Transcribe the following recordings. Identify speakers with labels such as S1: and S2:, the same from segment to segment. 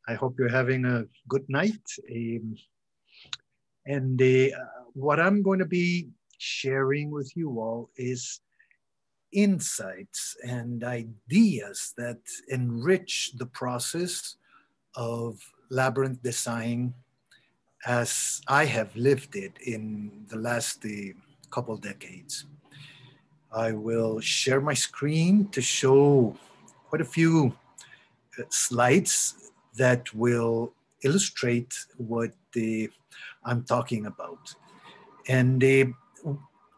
S1: I hope you're having a good night. And what I'm going to be sharing with you all is insights and ideas that enrich the process of labyrinth design as I have lived it in the last couple decades. I will share my screen to show quite a few slides that will illustrate what I'm talking about. And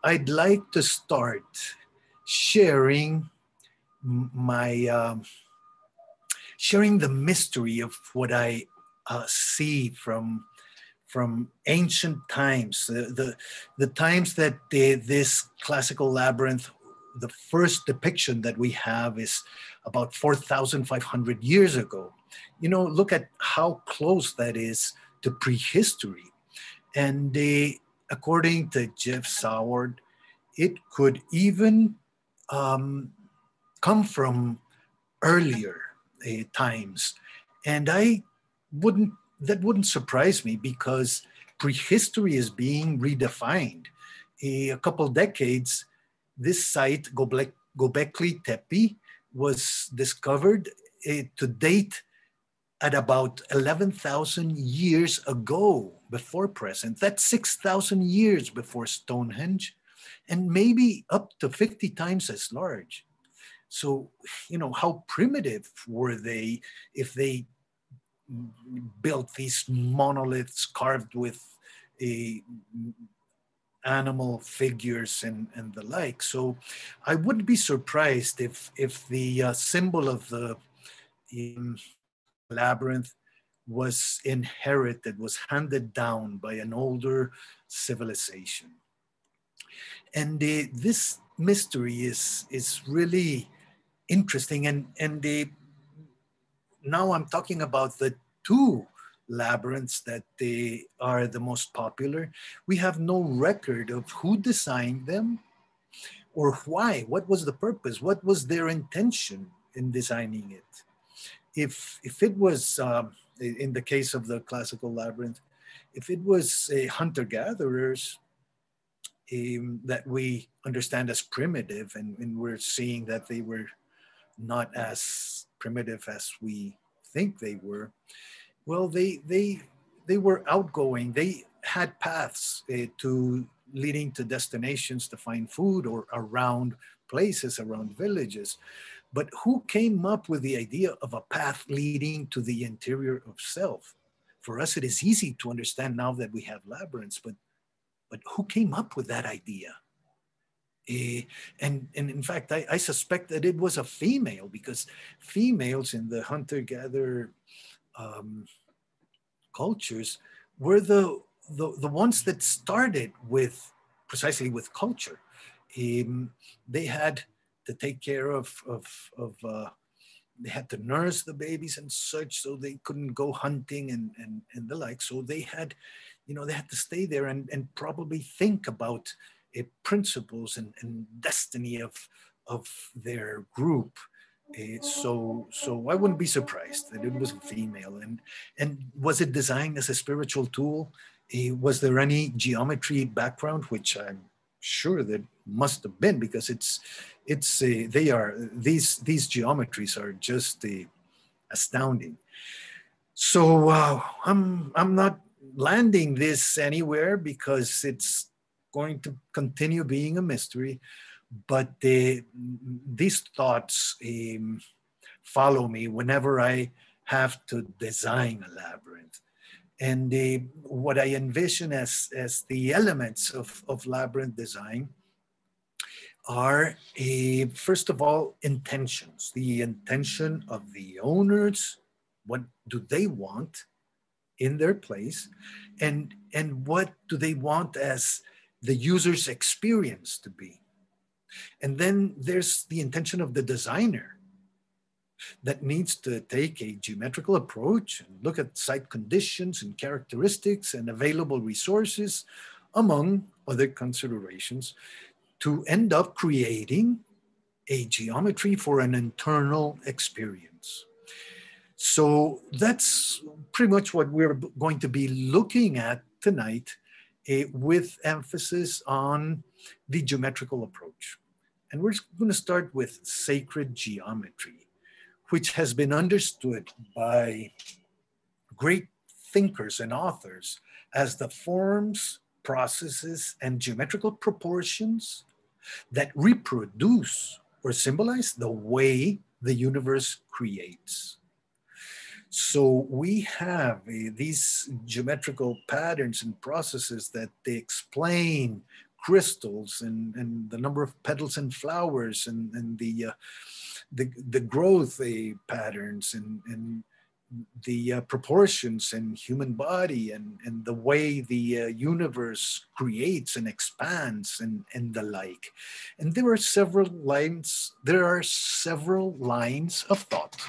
S1: I'd like to start sharing my sharing the mystery of what I see from ancient times, the times that this classical labyrinth, the first depiction that we have is about 4,500 years ago. You know, look at how close that is to prehistory. And according to Jeff Saward, it could even come from earlier times. And that wouldn't surprise me because prehistory is being redefined. A couple decades, this site, Gobekli Tepe, was discovered to date at about 11,000 years ago before present. That's 6,000 years before Stonehenge, and maybe up to 50 times as large. So, you know, how primitive were they if they built these monoliths carved with animal figures and the like? So I wouldn't be surprised if the symbol of the labyrinth was inherited, was handed down by an older civilization. And this mystery is really interesting. And now I'm talking about the two labyrinths that they are the most popular. We have no record of who designed them or why. What was the purpose? What was their intention in designing it? If it was, in the case of the classical labyrinth, if it was hunter-gatherers that we understand as primitive, and we're seeing that they were not as primitive as we think they were, well, they were outgoing. They had paths to leading to destinations to find food or around places, around villages. But who came up with the idea of a path leading to the interior of self? For us, it is easy to understand now that we have labyrinths, but who came up with that idea? And in fact, I suspect that it was a female, because females in the hunter-gatherer cultures were the ones that started with precisely with culture. They had to take care of they had to nurse the babies and such, so they couldn't go hunting and the like. So they had, you know, they had to stay there and probably think about principles and destiny of their group. So I wouldn't be surprised that it was a female. And was it designed as a spiritual tool? Was there any geometry background, which I'm sure that must have been, because they are these geometries are just astounding. So I'm not landing this anywhere because it's going to continue being a mystery, but these thoughts follow me whenever I have to design a labyrinth. And what I envision as the elements of labyrinth design are, first of all, intentions. The intention of the owners, what do they want in their place, and what do they want as the user's experience to be. And then there's the intention of the designer, that needs to take a geometrical approach and look at site conditions and characteristics and available resources, among other considerations, to end up creating a geometry for an internal experience. So that's pretty much what we're going to be looking at tonight, with emphasis on the geometrical approach. And we're going to start with sacred geometry, which has been understood by great thinkers and authors as the forms, processes, and geometrical proportions that reproduce or symbolize the way the universe creates. So we have these geometrical patterns and processes that they explain crystals and the number of petals and flowers and the growth patterns and the proportions in human body and the way the universe creates and expands and the like. And there are several lines of thought.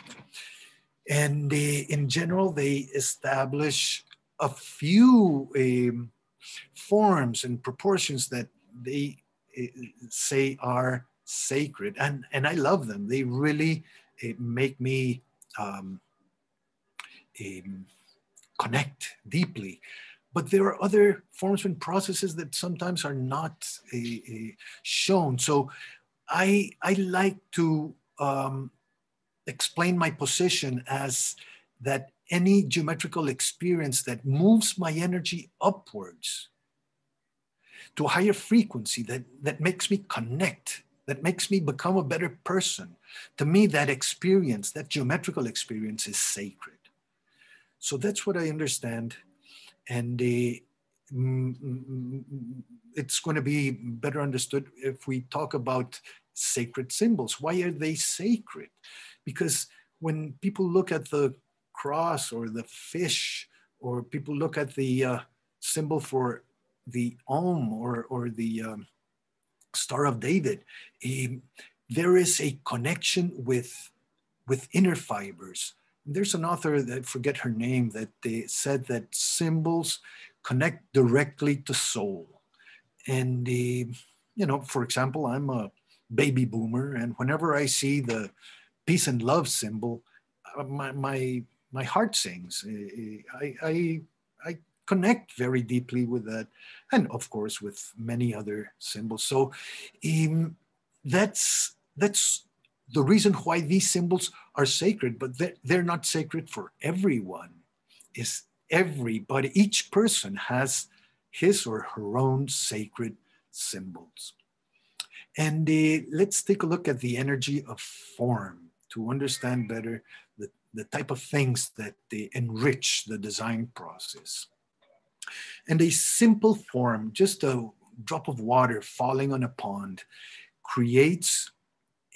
S1: And in general, they establish a few forms and proportions that they say are sacred. And I love them. They really make me connect deeply. But there are other forms and processes that sometimes are not shown. So I like to explain my position as that any geometrical experience that moves my energy upwards to a higher frequency, that makes me connect, that makes me become a better person, to me that experience, that geometrical experience, is sacred. So that's what I understand. And it's going to be better understood if we talk about sacred symbols. Why are they sacred? Because when people look at the cross or the fish, or people look at the symbol for the Om or the Star of David, there is a connection with inner fibers. There's an author, that I forget her name, that they said that symbols connect directly to soul. And, for example, I'm a baby boomer, and whenever I see the peace and love symbol, my heart sings. I connect very deeply with that, and of course with many other symbols. So that's the reason why these symbols are sacred, but they're not sacred for everyone. Is everybody, each person has his or her own sacred symbols. And let's take a look at the energy of form to understand better the type of things that they enrich the design process. And a simple form, just a drop of water falling on a pond, creates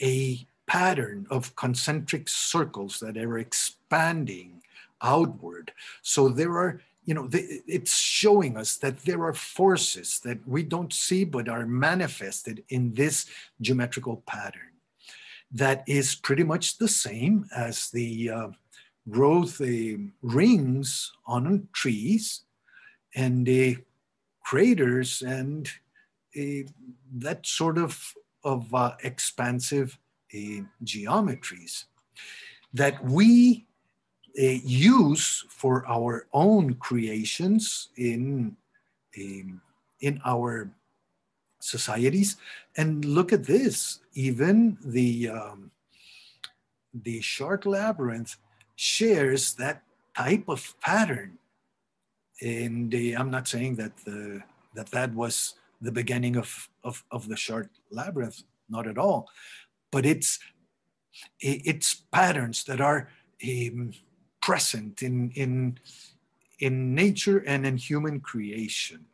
S1: a pattern of concentric circles that are expanding outward. So there are, it's showing us that there are forces that we don't see but are manifested in this geometrical pattern that is pretty much the same as the growth rings on trees and craters and that sort of expansive geometries that we use for our own creations in our societies. And look at this, even the short labyrinth shares that type of pattern. And I'm not saying that that was the beginning of the short labyrinth, not at all, but it's patterns that are present in nature and in human creation.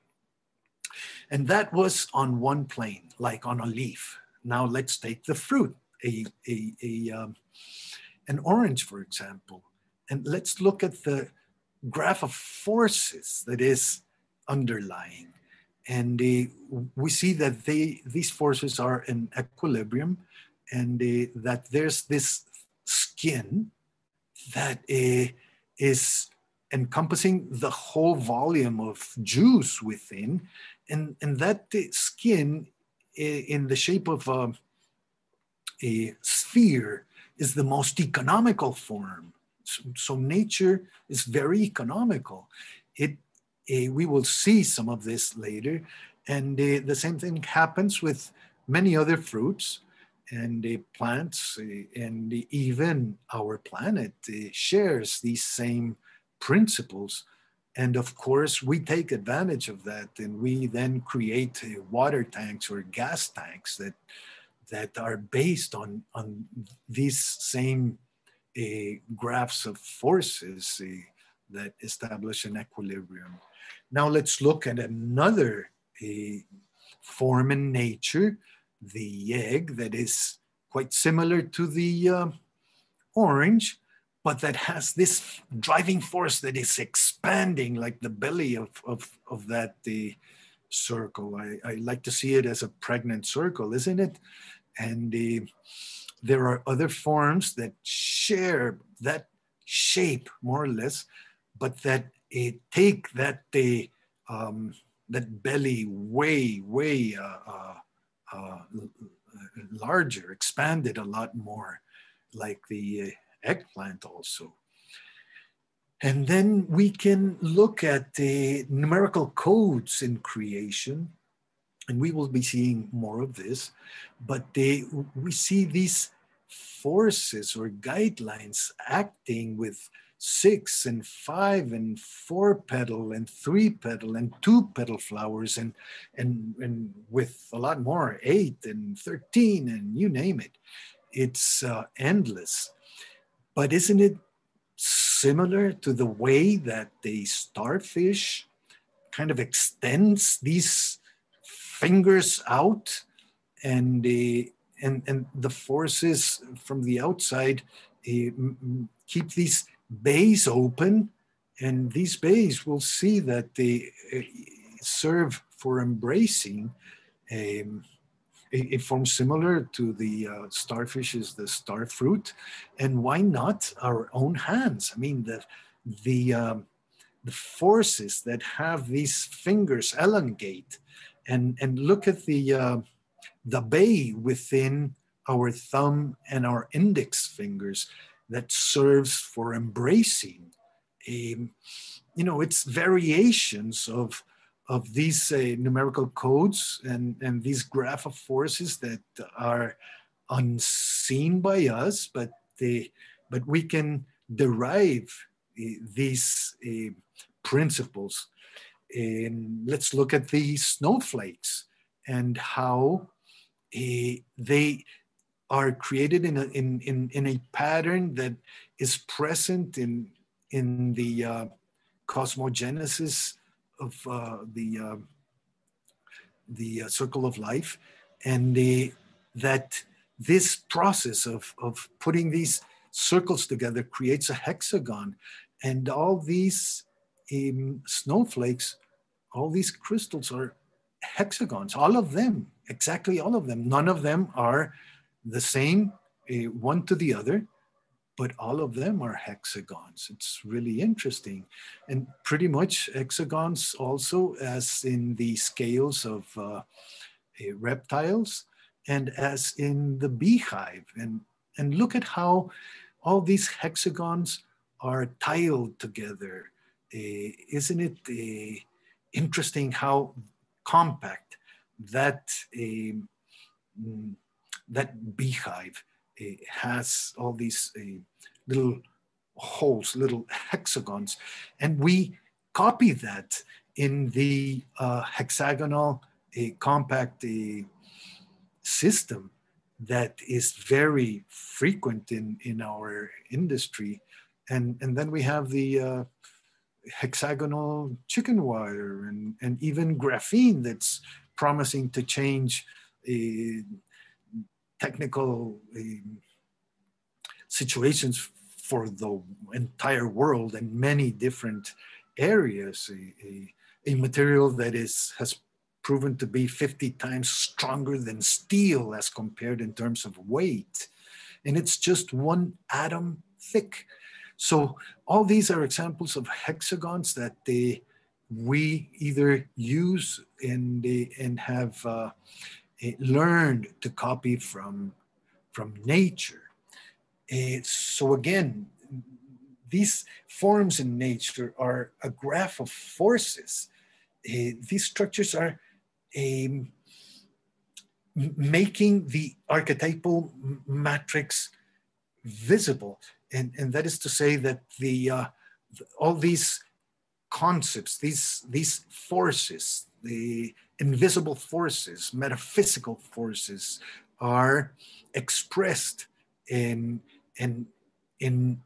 S1: And that was on one plane, like on a leaf. Now let's take the fruit, an orange, for example, and let's look at the graph of forces that is underlying. And we see that these forces are in equilibrium, and that there's this skin that is encompassing the whole volume of juice within, and that skin in the shape of a sphere is the most economical form. So nature is very economical. We will see some of this later. And the same thing happens with many other fruits and plants, and even our planet shares these same principles. And of course, we take advantage of that, and we then create water tanks or gas tanks that are based on these same graphs of forces that establish an equilibrium. Now let's look at another form in nature, the egg, that is quite similar to the orange, but that has this driving force that is expanding like the belly of that circle. I like to see it as a pregnant circle, isn't it? And there are other forms that share that shape more or less, but that take that that belly way larger, expanded a lot more, like the eggplant also. And then we can look at the numerical codes in creation, and we will be seeing more of this, but we see these forces or guidelines acting with 6 and 5 and 4 petal and 3 petal and 2 petal flowers, and with a lot more, 8 and 13 and you name it. It's endless. But isn't it similar to the way that the starfish kind of extends these fingers out, and the forces from the outside keep these bays open, and these bays will see that they serve for embracing a form similar to the starfish is the star fruit. And why not our own hands? I mean, the forces that have these fingers elongate, and look at the bay within our thumb and our index fingers that serves for embracing. It's variations of these numerical codes and these graph of forces that are unseen by us, but we can derive these principles. Let's look at the snowflakes and how they are created in a pattern that is present in the cosmogenesis of the circle of life, and that this process of putting these circles together creates a hexagon, and all these snowflakes, all these crystals are hexagons, all of them, exactly all of them. None of them are the same one to the other, but all of them are hexagons. It's really interesting. And pretty much hexagons also, as in the scales of reptiles and as in the beehive. And look at how all these hexagons are tiled together. Isn't it interesting how compact that that beehive has all these little holes, little hexagons, and we copy that in the hexagonal compact system that is very frequent in our industry. And then we have the hexagonal chicken wire and even graphene that's promising to change technical situations for the entire world and many different areas. A material that has proven to be 50 times stronger than steel as compared in terms of weight. And it's just one atom thick. So all these are examples of hexagons that we either use and have learned to copy from nature. So again, These forms in nature are a graph of forces. These structures are making the archetypal matrix visible. And that is to say that all these concepts, these forces, the invisible forces, metaphysical forces, are expressed in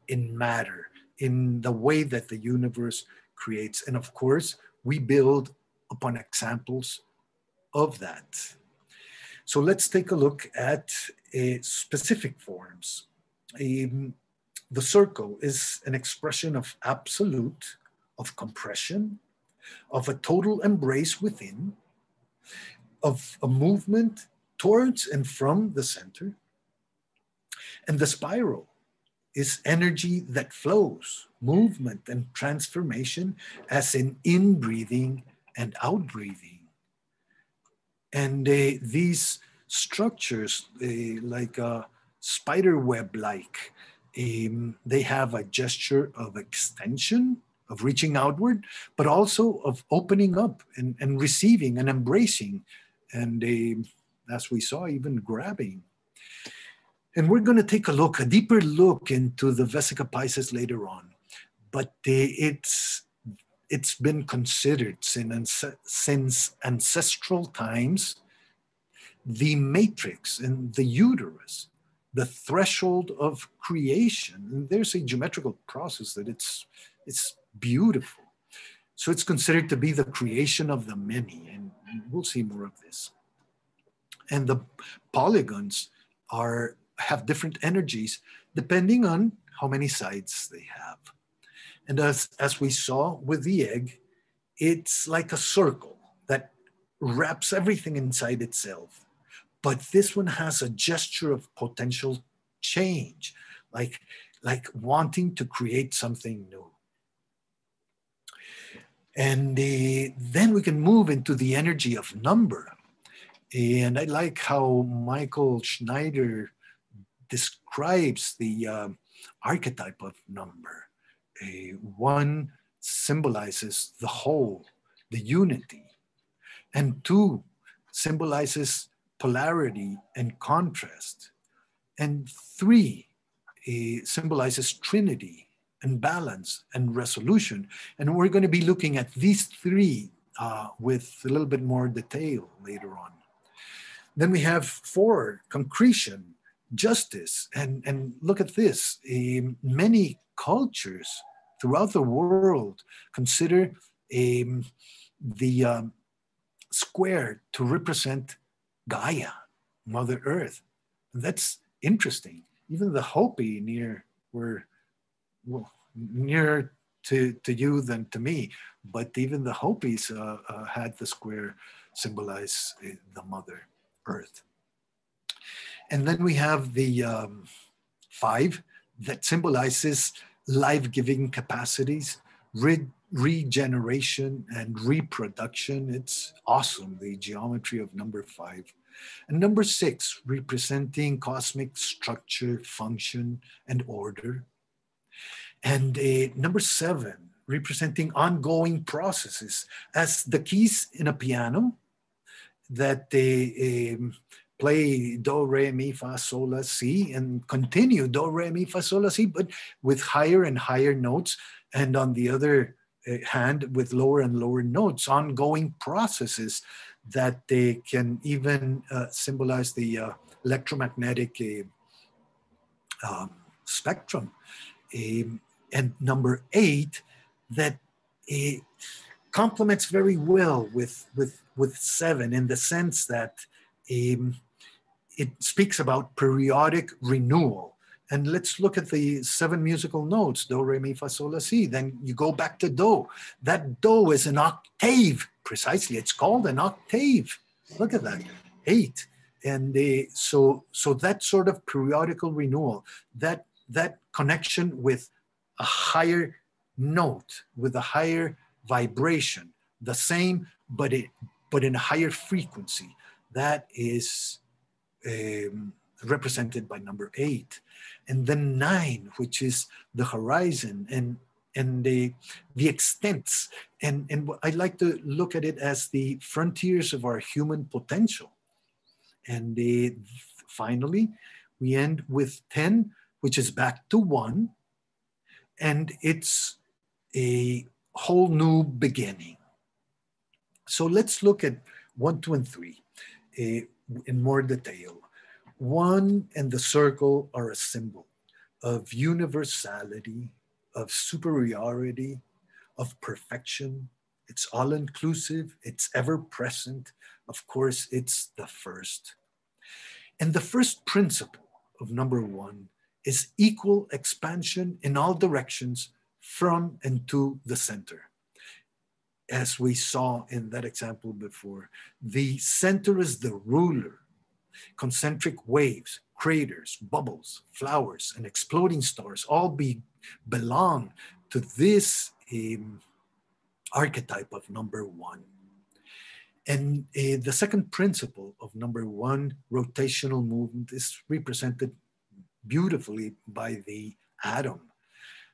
S1: matter, in the way that the universe creates. And of course, we build upon examples of that. So let's take a look at specific forms. The circle is an expression of absolute, of compression, of a total embrace within, of a movement towards and from the center. And the spiral is energy that flows, movement and transformation, as in in-breathing and out-breathing. And these structures, like a spider web-like, they have a gesture of extension, of reaching outward, but also of opening up and receiving and embracing, and as we saw, even grabbing. And we're going to take a deeper look into the Vesica Pisces later on, but it's been considered since ancestral times the matrix and the uterus, the threshold of creation. And there's a geometrical process that it's beautiful. So it's considered to be the creation of the many, and we'll see more of this. And the polygons have different energies depending on how many sides they have. And as we saw with the egg, it's like a circle that wraps everything inside itself. But this one has a gesture of potential change, like wanting to create something new. And then we can move into the energy of number. And I like how Michael Schneider describes the archetype of number. One symbolizes the whole, the unity. And two symbolizes polarity and contrast. And three symbolizes Trinity and balance and resolution. And we're going to be looking at these three with a little bit more detail later on. Then we have 4, concretion, justice. And look at this. Many cultures throughout the world consider the square to represent Gaia, Mother Earth. And that's interesting. Even the Hopi were nearer to you than to me, but even the Hopis had the square symbolize the Mother Earth. And then we have the 5 that symbolizes life-giving capacities, regeneration and reproduction. It's awesome, the geometry of number 5. And number 6, representing cosmic structure, function, and order. And number 7, representing ongoing processes, as the keys in a piano that they play do, re, mi, fa, sol, la, si, and continue do, re, mi, fa, sol, la, si, but with higher and higher notes, and on the other hand with lower and lower notes, ongoing processes that they can even symbolize the electromagnetic spectrum. And number 8, that complements very well with 7 in the sense that it speaks about periodic renewal. And let's look at the 7 musical notes, do, re, mi, fa, sol, la, si. Then you go back to do. That do is an octave, precisely. It's called an octave. Look at that, 8. And so that sort of periodical renewal, that connection with a higher note, with a higher vibration, the same, but in a higher frequency. That is represented by number 8. And then 9, which is the horizon and the extents. And I like to look at it as the frontiers of our human potential. And finally, we end with 10, which is back to 1. And it's a whole new beginning. So let's look at 1, 2, and 3 in more detail. 1 and the circle are a symbol of universality, of superiority, of perfection. It's all-inclusive, it's ever-present. Of course, it's the first. And the first principle of number 1 is equal expansion in all directions from and to the center. As we saw in that example before, the center is the ruler. Concentric waves, craters, bubbles, flowers, and exploding stars all belong to this archetype of number 1. And the second principle of number 1, rotational movement, is represented beautifully by the atom.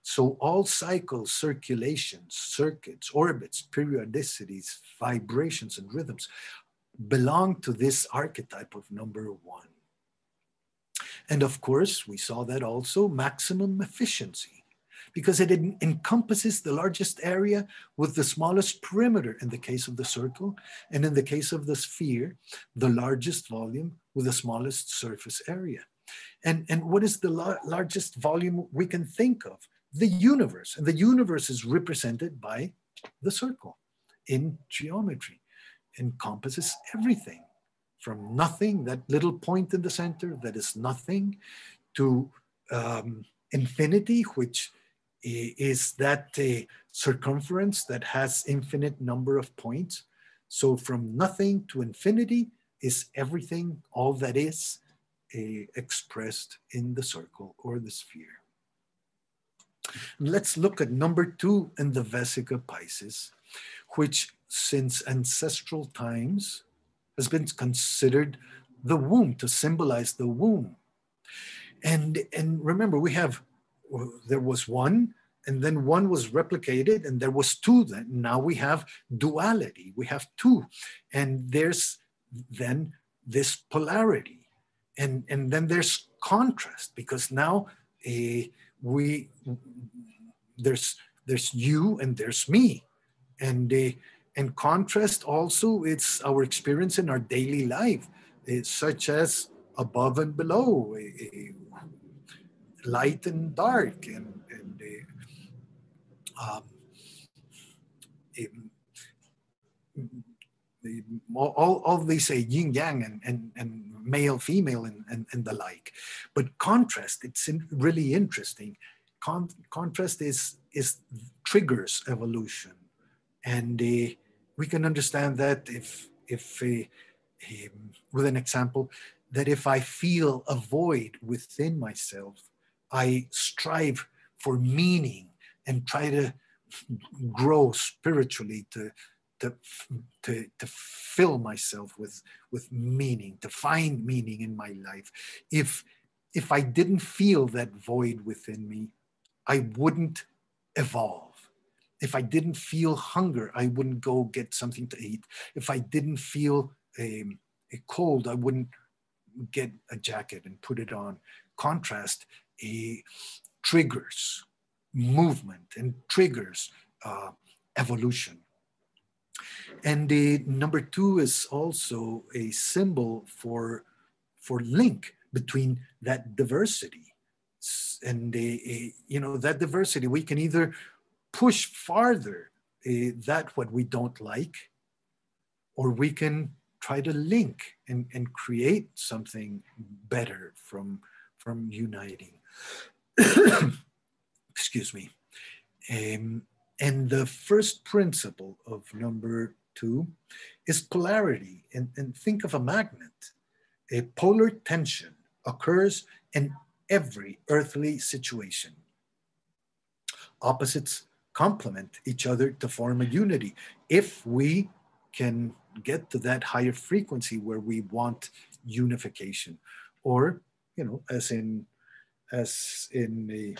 S1: So all cycles, circulations, circuits, orbits, periodicities, vibrations, and rhythms belong to this archetype of number 1. And of course, we saw that also maximum efficiency, because it encompasses the largest area with the smallest perimeter in the case of the circle, and in the case of the sphere, the largest volume with the smallest surface area. And what is the largest volume we can think of? The universe. And the universe is represented by the circle in geometry. Encompasses everything from nothing, that little point in the center that is nothing, to infinity, which is that circumference that has infinite number of points. So from nothing to infinity is everything, all that is expressed in the circle or the sphere. Let's look at number 2 in the Vesica Pisces, which since ancestral times has been considered the womb, to symbolize the womb. And remember, there was 1, and then 1 was replicated, and there was 2 then. Now we have duality, we have 2. And there's then this polarity. And then there's contrast, because now there's you and there's me. And contrast also, it's our experience in our daily life, such as above and below, light and dark, and all these yin yang and male, female, and the like. But contrast, it's really interesting. Contrast is triggers evolution. And we can understand that if with an example, that if I feel a void within myself, I strive for meaning and try to grow spiritually to fill myself with meaning, to find meaning in my life. If I didn't feel that void within me, I wouldn't evolve. If I didn't feel hunger, I wouldn't go get something to eat. If I didn't feel a cold, I wouldn't get a jacket and put it on. Contrast triggers movement and triggers evolution. And number 2 is also a symbol for link between that diversity. And that diversity, we can either push farther that what we don't like, or we can try to link and create something better from uniting. Excuse me. And the first principle of number 2 is polarity. And think of a magnet. A polar tension occurs in every earthly situation. Opposites complement each other to form a unity. If we can get to that higher frequency where we want unification, or you know, as in a,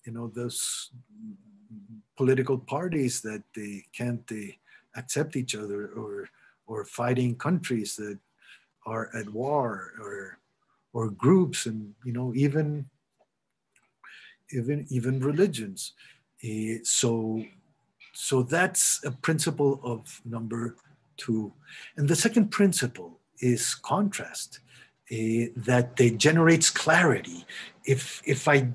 S1: you know, those political parties that they can't accept each other, or fighting countries that are at war, or groups, and, you know, even religions. So that's a principle of number 2. And the second principle is contrast, that generates clarity. If I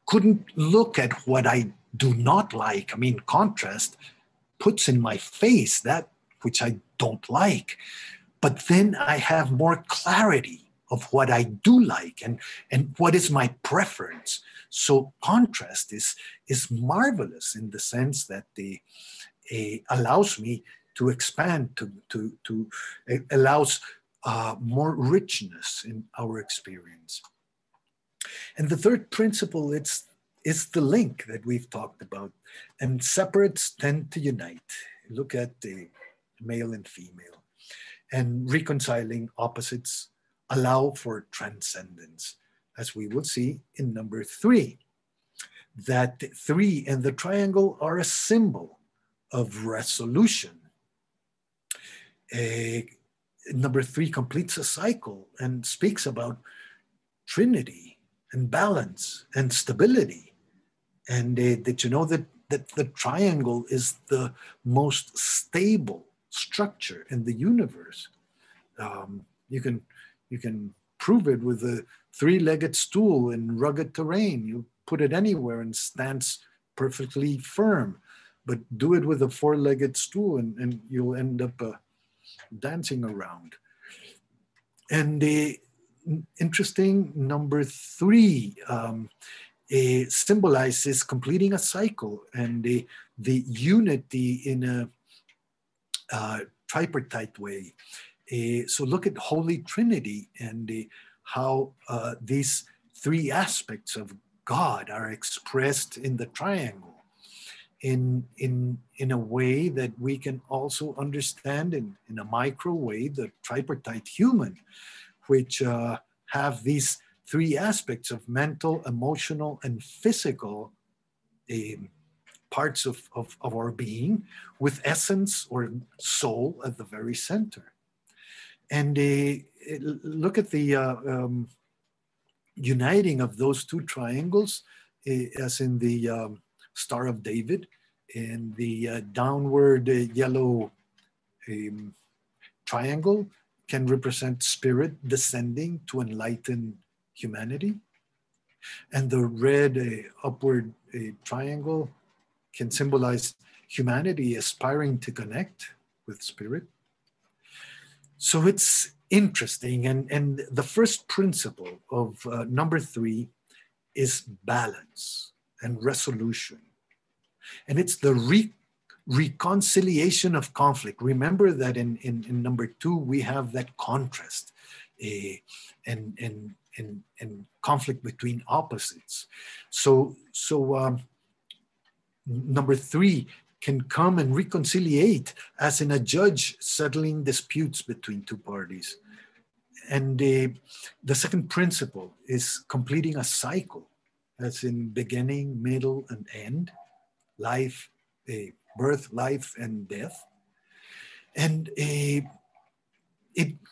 S1: couldn't look at what I do not like, I mean, contrast puts in my face that which I don't like. But then I have more clarity of what I do like, and what is my preference. So contrast is marvelous in the sense that allows me to expand, it allows more richness in our experience. And the third principle is the link that we've talked about. And separates tend to unite. Look at the male and female. And reconciling opposites allow for transcendence, as we will see in number 3. That 3 and the triangle are a symbol of resolution. Number 3 completes a cycle and speaks about Trinity and balance and stability. And did you know that the triangle is the most stable structure in the universe? You can prove it with a 3-legged stool in rugged terrain. You put it anywhere and stands perfectly firm. But do it with a 4-legged stool and you'll end up dancing around. And interesting, number 3 symbolizes completing a cycle and the unity in a tripartite way. So look at Holy Trinity and how these 3 aspects of God are expressed in the triangle in a way that we can also understand in a micro way the tripartite human, which have these 3 aspects of mental, emotional, and physical parts of our being, with essence or soul at the very center. And look at the uniting of those 2 triangles, as in the Star of David, and the downward yellow triangle can represent spirit descending to enlighten humanity. And the red upward triangle can symbolize humanity aspiring to connect with spirit. So it's interesting. And the first principle of number 3 is balance and resolution. And it's the reconciliation of conflict. Remember that in number 2, we have that contrast and conflict between opposites. So number 3 can come and reconciliate, as in a judge settling disputes between 2 parties. And the second principle is completing a cycle, as in beginning, middle, and end, life, birth, life, and death. And it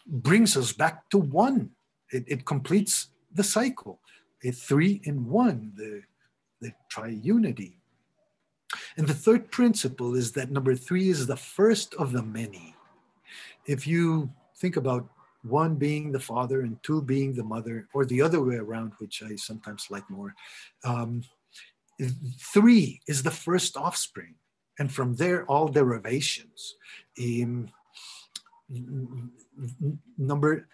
S1: brings us back to 1. It completes the cycle. 3 in 1, the triunity. And the third principle is that number 3 is the first of the many. If you think about 1 being the father and 2 being the mother, or the other way around, which I sometimes like more, 3 is the first offspring. And from there, all derivations. Number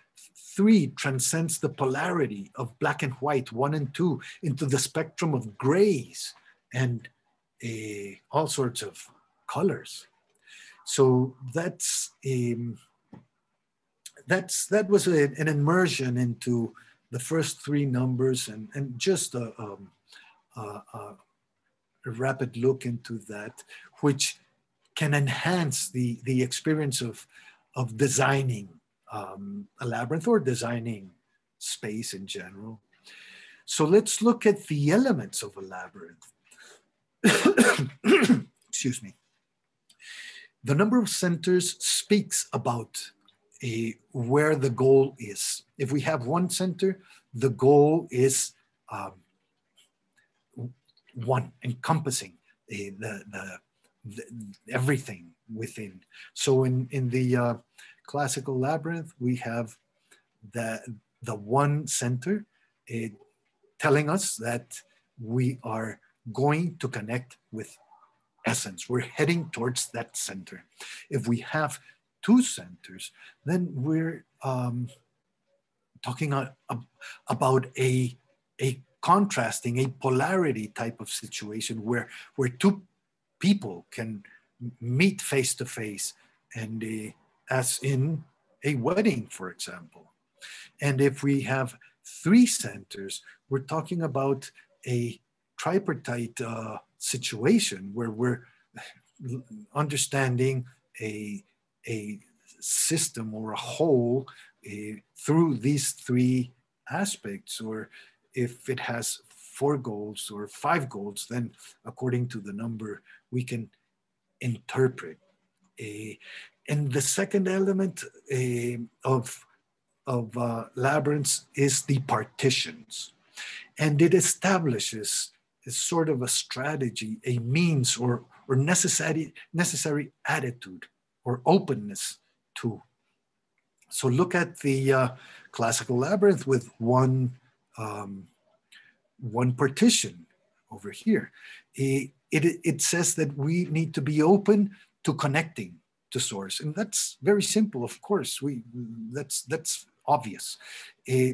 S1: 3 transcends the polarity of black and white, 1 and 2, into the spectrum of grays and all sorts of colors. So that was an immersion into the first 3 numbers, and just a rapid look into that, which can enhance the experience of designing a labyrinth, or designing space in general. So let's look at the elements of a labyrinth. Excuse me. The number of centers speaks about where the goal is. If we have one center, the goal is one, encompassing everything within. So in the classical labyrinth, we have the one center telling us that we are going to connect with essence. We're heading towards that center. If we have two centers, then we're talking about a contrasting, a polarity type of situation where two people can meet face to face, and as in a wedding, for example. And if we have three centers, we're talking about a tripartite situation where we're understanding a system or a whole through these three aspects. Or if it has 4 goals or 5 goals, then according to the number, we can interpret. And the second element of labyrinths is the partitions. And it establishes a sort of a strategy, a means or necessary attitude or openness to. So look at the classical labyrinth with one partition over here. It says that we need to be open to connecting to source, and that's very simple. Of course, that's obvious.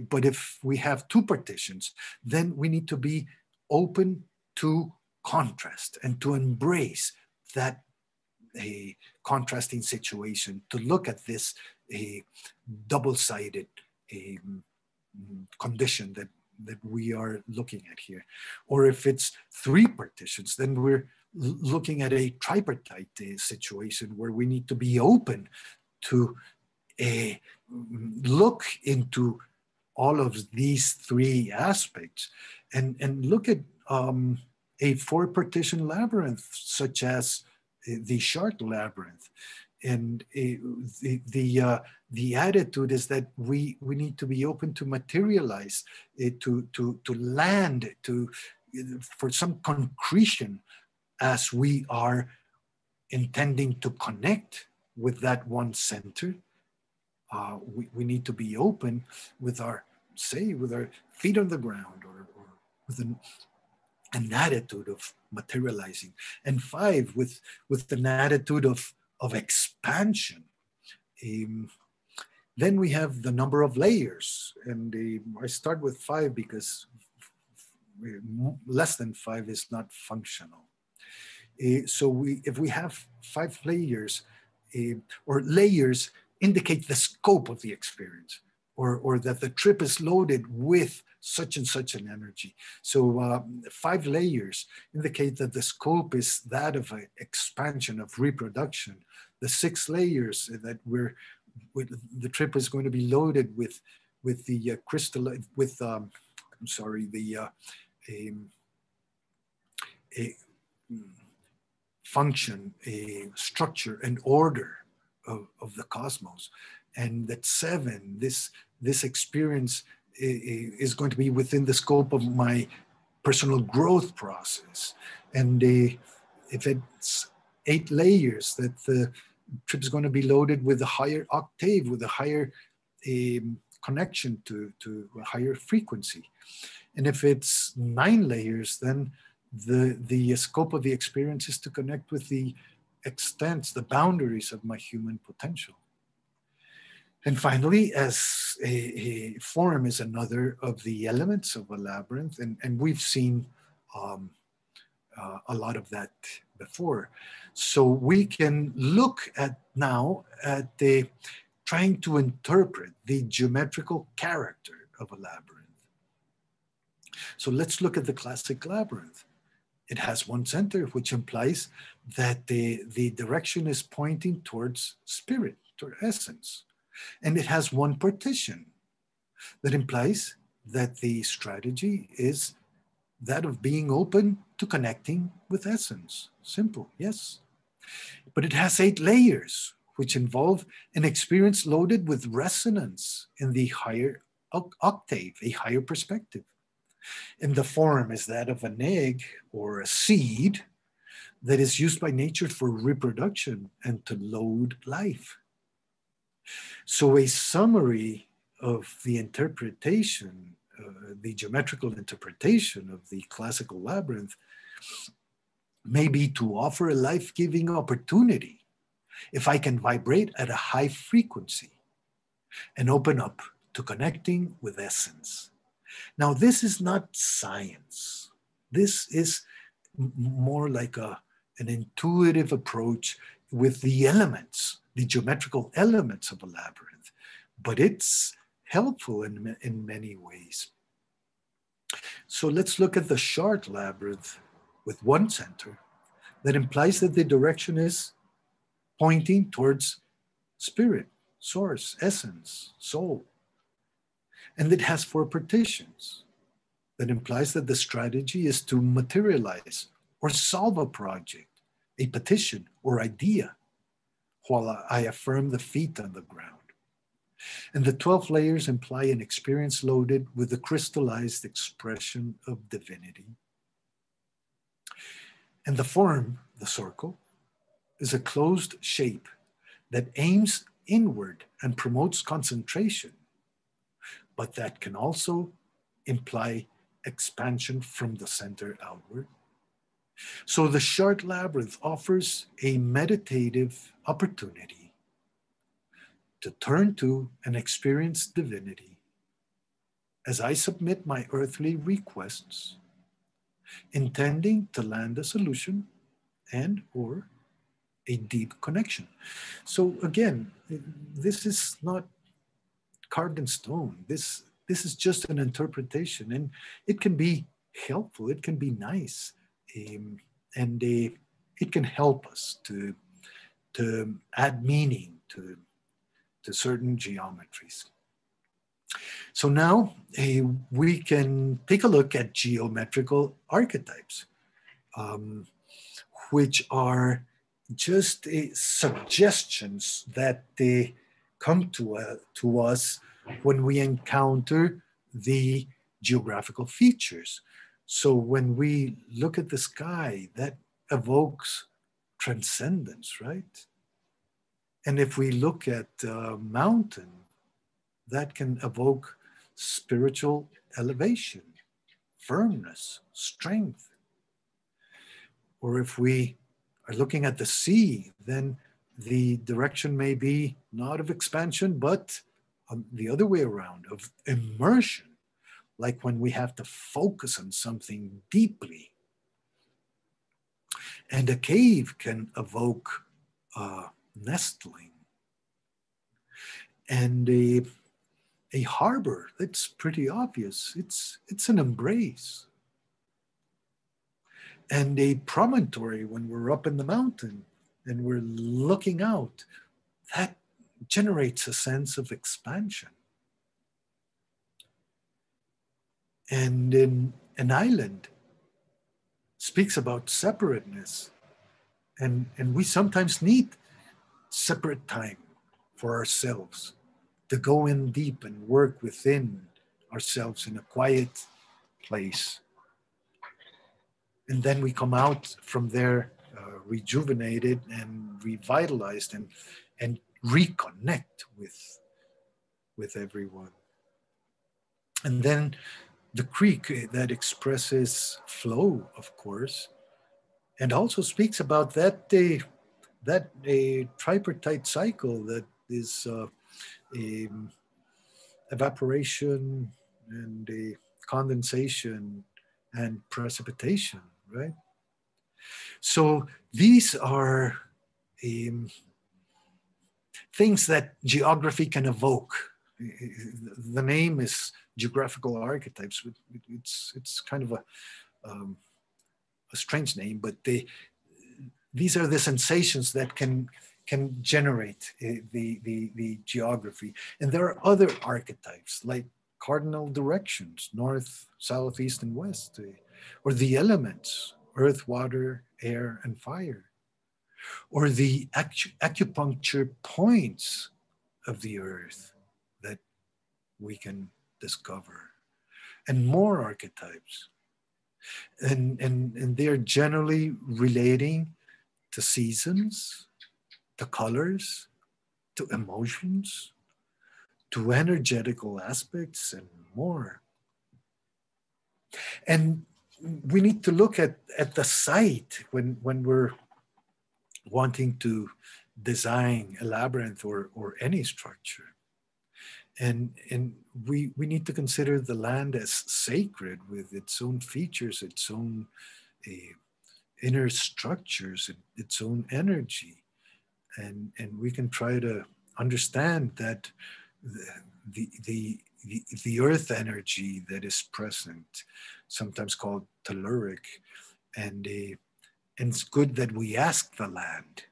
S1: But if we have 2 partitions, then we need to be open to contrast and to embrace that contrasting situation, to look at this double-sided condition that we are looking at here. Or if it's 3 partitions, then we're looking at a tripartite situation where we need to be open to look into all of these 3 aspects and look at a 4 partition labyrinth, such as the Chart labyrinth. And the attitude is that we need to be open to materialize, to land, for some concretion, as we are intending to connect with that one center. We need to be open with our feet on the ground, or with an attitude of materializing. And 5, with an attitude of expansion. Then we have the number of layers, and I start with 5 because less than 5 is not functional. So if we have 5 layers, or layers indicate the scope of the experience, or that the trip is loaded with such and such an energy. So 5 layers indicate that the scope is that of an expansion, of reproduction. The 6 layers that the trip is going to be loaded with the crystal, with function, a structure and order of the cosmos. And that 7, this experience is going to be within the scope of my personal growth process. And if it's 8 layers, that the trip is going to be loaded with a higher octave, with a higher connection to a higher frequency. And if it's 9 layers, then the scope of the experience is to connect with the extents, the boundaries of my human potential. And finally, as a form is another of the elements of a labyrinth, and we've seen a lot of that before. So we can look at now at trying to interpret the geometrical character of a labyrinth. So let's look at the classic labyrinth. It has one center, which implies that the direction is pointing towards spirit, toward essence. And it has one partition. That implies that the strategy is that of being open to connecting with essence. Simple, yes. But it has 8 layers, which involve an experience loaded with resonance in the higher octave, a higher perspective. And the form is that of an egg or a seed that is used by nature for reproduction and to load life. So a summary of the interpretation, the geometrical interpretation of the classical labyrinth may be to offer a life-giving opportunity if I can vibrate at a high frequency and open up to connecting with essence. Now, this is not science. This is more like an intuitive approach with the elements, the geometrical elements of a labyrinth, but it's helpful in many ways. So let's look at the short labyrinth with one center that implies that the direction is pointing towards spirit, source, essence, soul. And it has 4 partitions. That implies that the strategy is to materialize or solve a project, a petition or idea, while I affirm the feet on the ground. And the 12 layers imply an experience loaded with the crystallized expression of divinity. And the form, the circle, is a closed shape that aims inward and promotes concentration, but that can also imply expansion from the center outward. So the short labyrinth offers a meditative opportunity to turn to and experience divinity as I submit my earthly requests, intending to land a solution and or a deep connection. So again, this is not carved in stone. This is just an interpretation, and it can be helpful. It can be nice, and it can help us to add meaning to certain geometries. So now we can take a look at geometrical archetypes, which are just suggestions that they come to us when we encounter the geographical features. So when we look at the sky, that evokes transcendence, right? And if we look at a mountain, that can evoke spiritual elevation, firmness, strength. Or if we are looking at the sea, then the direction may be not of expansion, but the other way around, of immersion, like when we have to focus on something deeply. And a cave can evoke nestling. And a harbor, that's pretty obvious. It's an embrace. And a promontory, when we're up in the mountain and we're looking out, that generates a sense of expansion. And in an island speaks about separateness. And we sometimes need separate time for ourselves to go in deep and work within ourselves in a quiet place. And then we come out from there rejuvenated and revitalized and reconnect with everyone. And then the creek that expresses flow, of course, and also speaks about that tripartite cycle that is evaporation and condensation and precipitation, right? So these are things that geography can evoke. The name is Geographical Archetypes. It's kind of a strange name, but these are the sensations that can generate the geography. And there are other archetypes like cardinal directions, north, south, east, and west, or the elements, earth, water, air, and fire, or the acupuncture points of the earth that we can discover, and more archetypes. And they're generally relating to seasons, to colors, to emotions, to energetical aspects, and more. And we need to look at the site when we're wanting to design a labyrinth or any structure. And we need to consider the land as sacred with its own features, its own inner structures, its own energy. And we can try to understand that the earth energy that is present, sometimes called telluric, and it's good that we ask the land.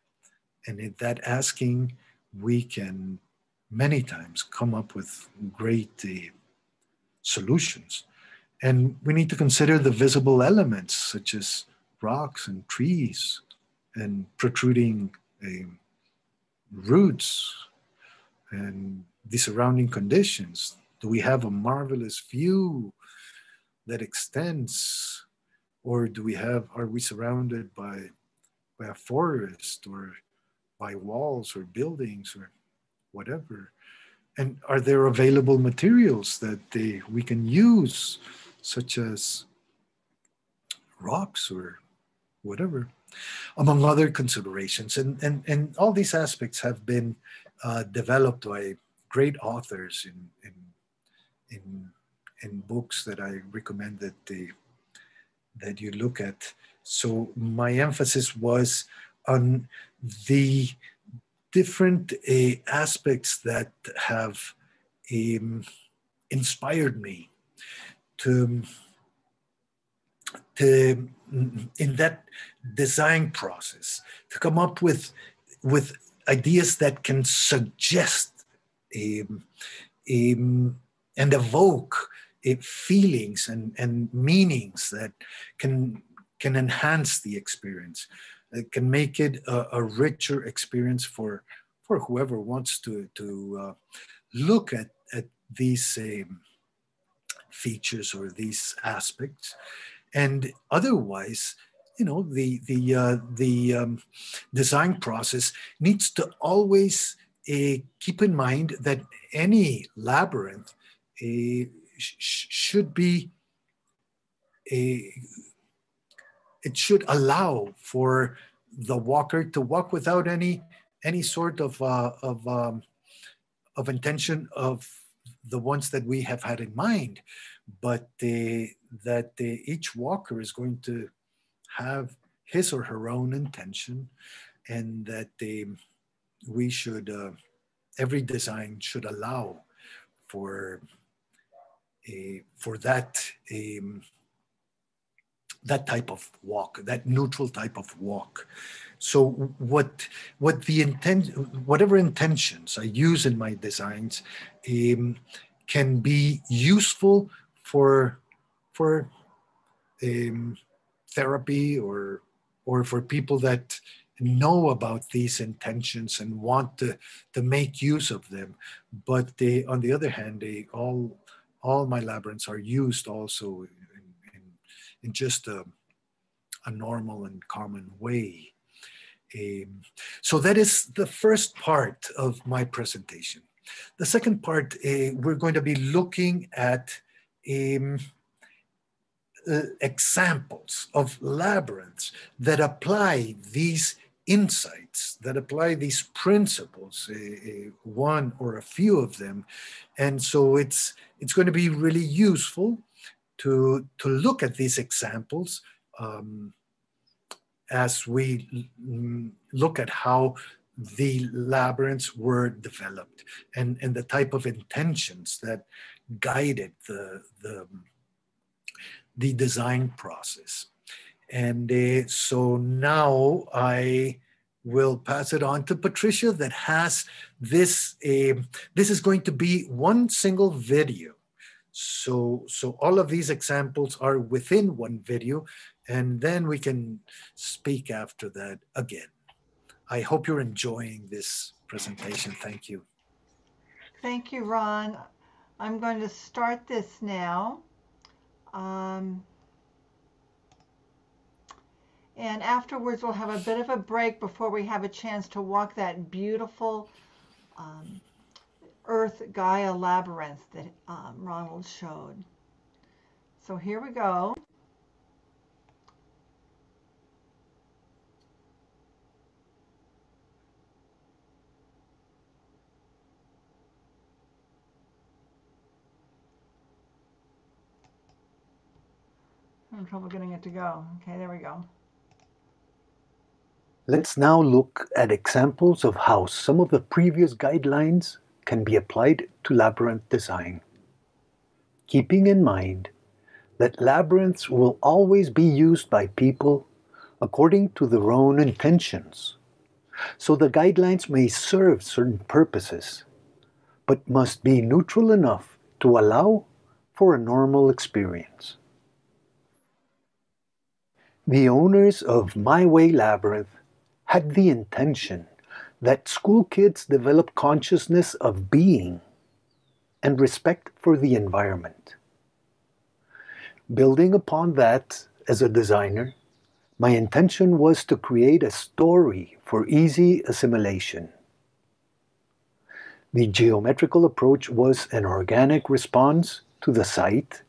S1: And in that asking, we can many times come up with great solutions. And we need to consider the visible elements, such as rocks and trees and protruding roots and the surrounding conditions. Do we have a marvelous view that extends, or are we surrounded by a forest or by walls or buildings or whatever? And are there available materials that we can use, such as rocks or whatever, among other considerations? And all these aspects have been developed by great authors in books that I recommend that you look at. So my emphasis was on the different aspects that have inspired me to in that design process, to come up with ideas that can suggest and evoke feelings and meanings that can enhance the experience. It can make it a richer experience for whoever wants to look at these features or these aspects. And otherwise, the design process needs to always keep in mind that any labyrinth should be it should allow for the walker to walk without any sort of intention of the ones that we have had in mind, but that each walker is going to have his or her own intention, and that we should every design should allow for that type of walk, that neutral type of walk. So whatever intentions I use in my designs can be useful for therapy or for people that know about these intentions and want to make use of them. But on the other hand, all my labyrinths are used also in just a normal and common way. So that is the first part of my presentation. The second part, we're going to be looking at examples of labyrinths that apply these insights, that apply these principles, one or a few of them. And so it's going to be really useful to look at these examples as we look at how the labyrinths were developed and the type of intentions that guided the design process. And so now I will pass it on to Patricia that has this. This is going to be one single video So all of these examples are within one video, and then we can speak after that again. I hope you're enjoying this presentation. Thank you.
S2: Thank you, Ron. I'm going to start this now. Um, and afterwards, we'll have a bit of a break before we have a chance to walk that beautiful um, Earth Gaia labyrinth that Ronald showed. So here we go. I'm having trouble getting it to go. Okay, there we go.
S3: Let's now look at examples of how some of the previous guidelines can be applied to labyrinth design. Keeping in mind that labyrinths will always be used by people according to their own intentions, so the guidelines may serve certain purposes, but must be neutral enough to allow for a normal experience. The owners of My Way Labyrinth had the intention that school kids develop consciousness of being and respect for the environment. Building upon that, as a designer, my intention was to create a story for easy assimilation. The geometrical approach was an organic response to the site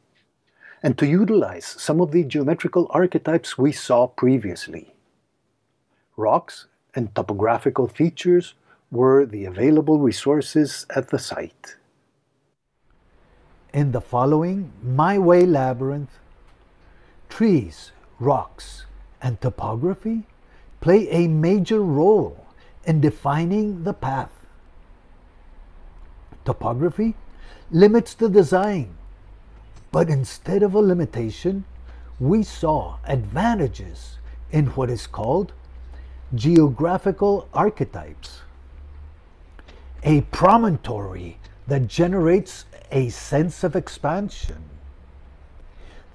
S3: and to utilize some of the geometrical archetypes we saw previously. Rocks and topographical features were the available resources at the site. In the following My Way Labyrinth, trees, rocks, and topography play a major role in defining the path. Topography limits the design, but instead of a limitation, we saw advantages in what is called geographical archetypes. A promontory that generates a sense of expansion,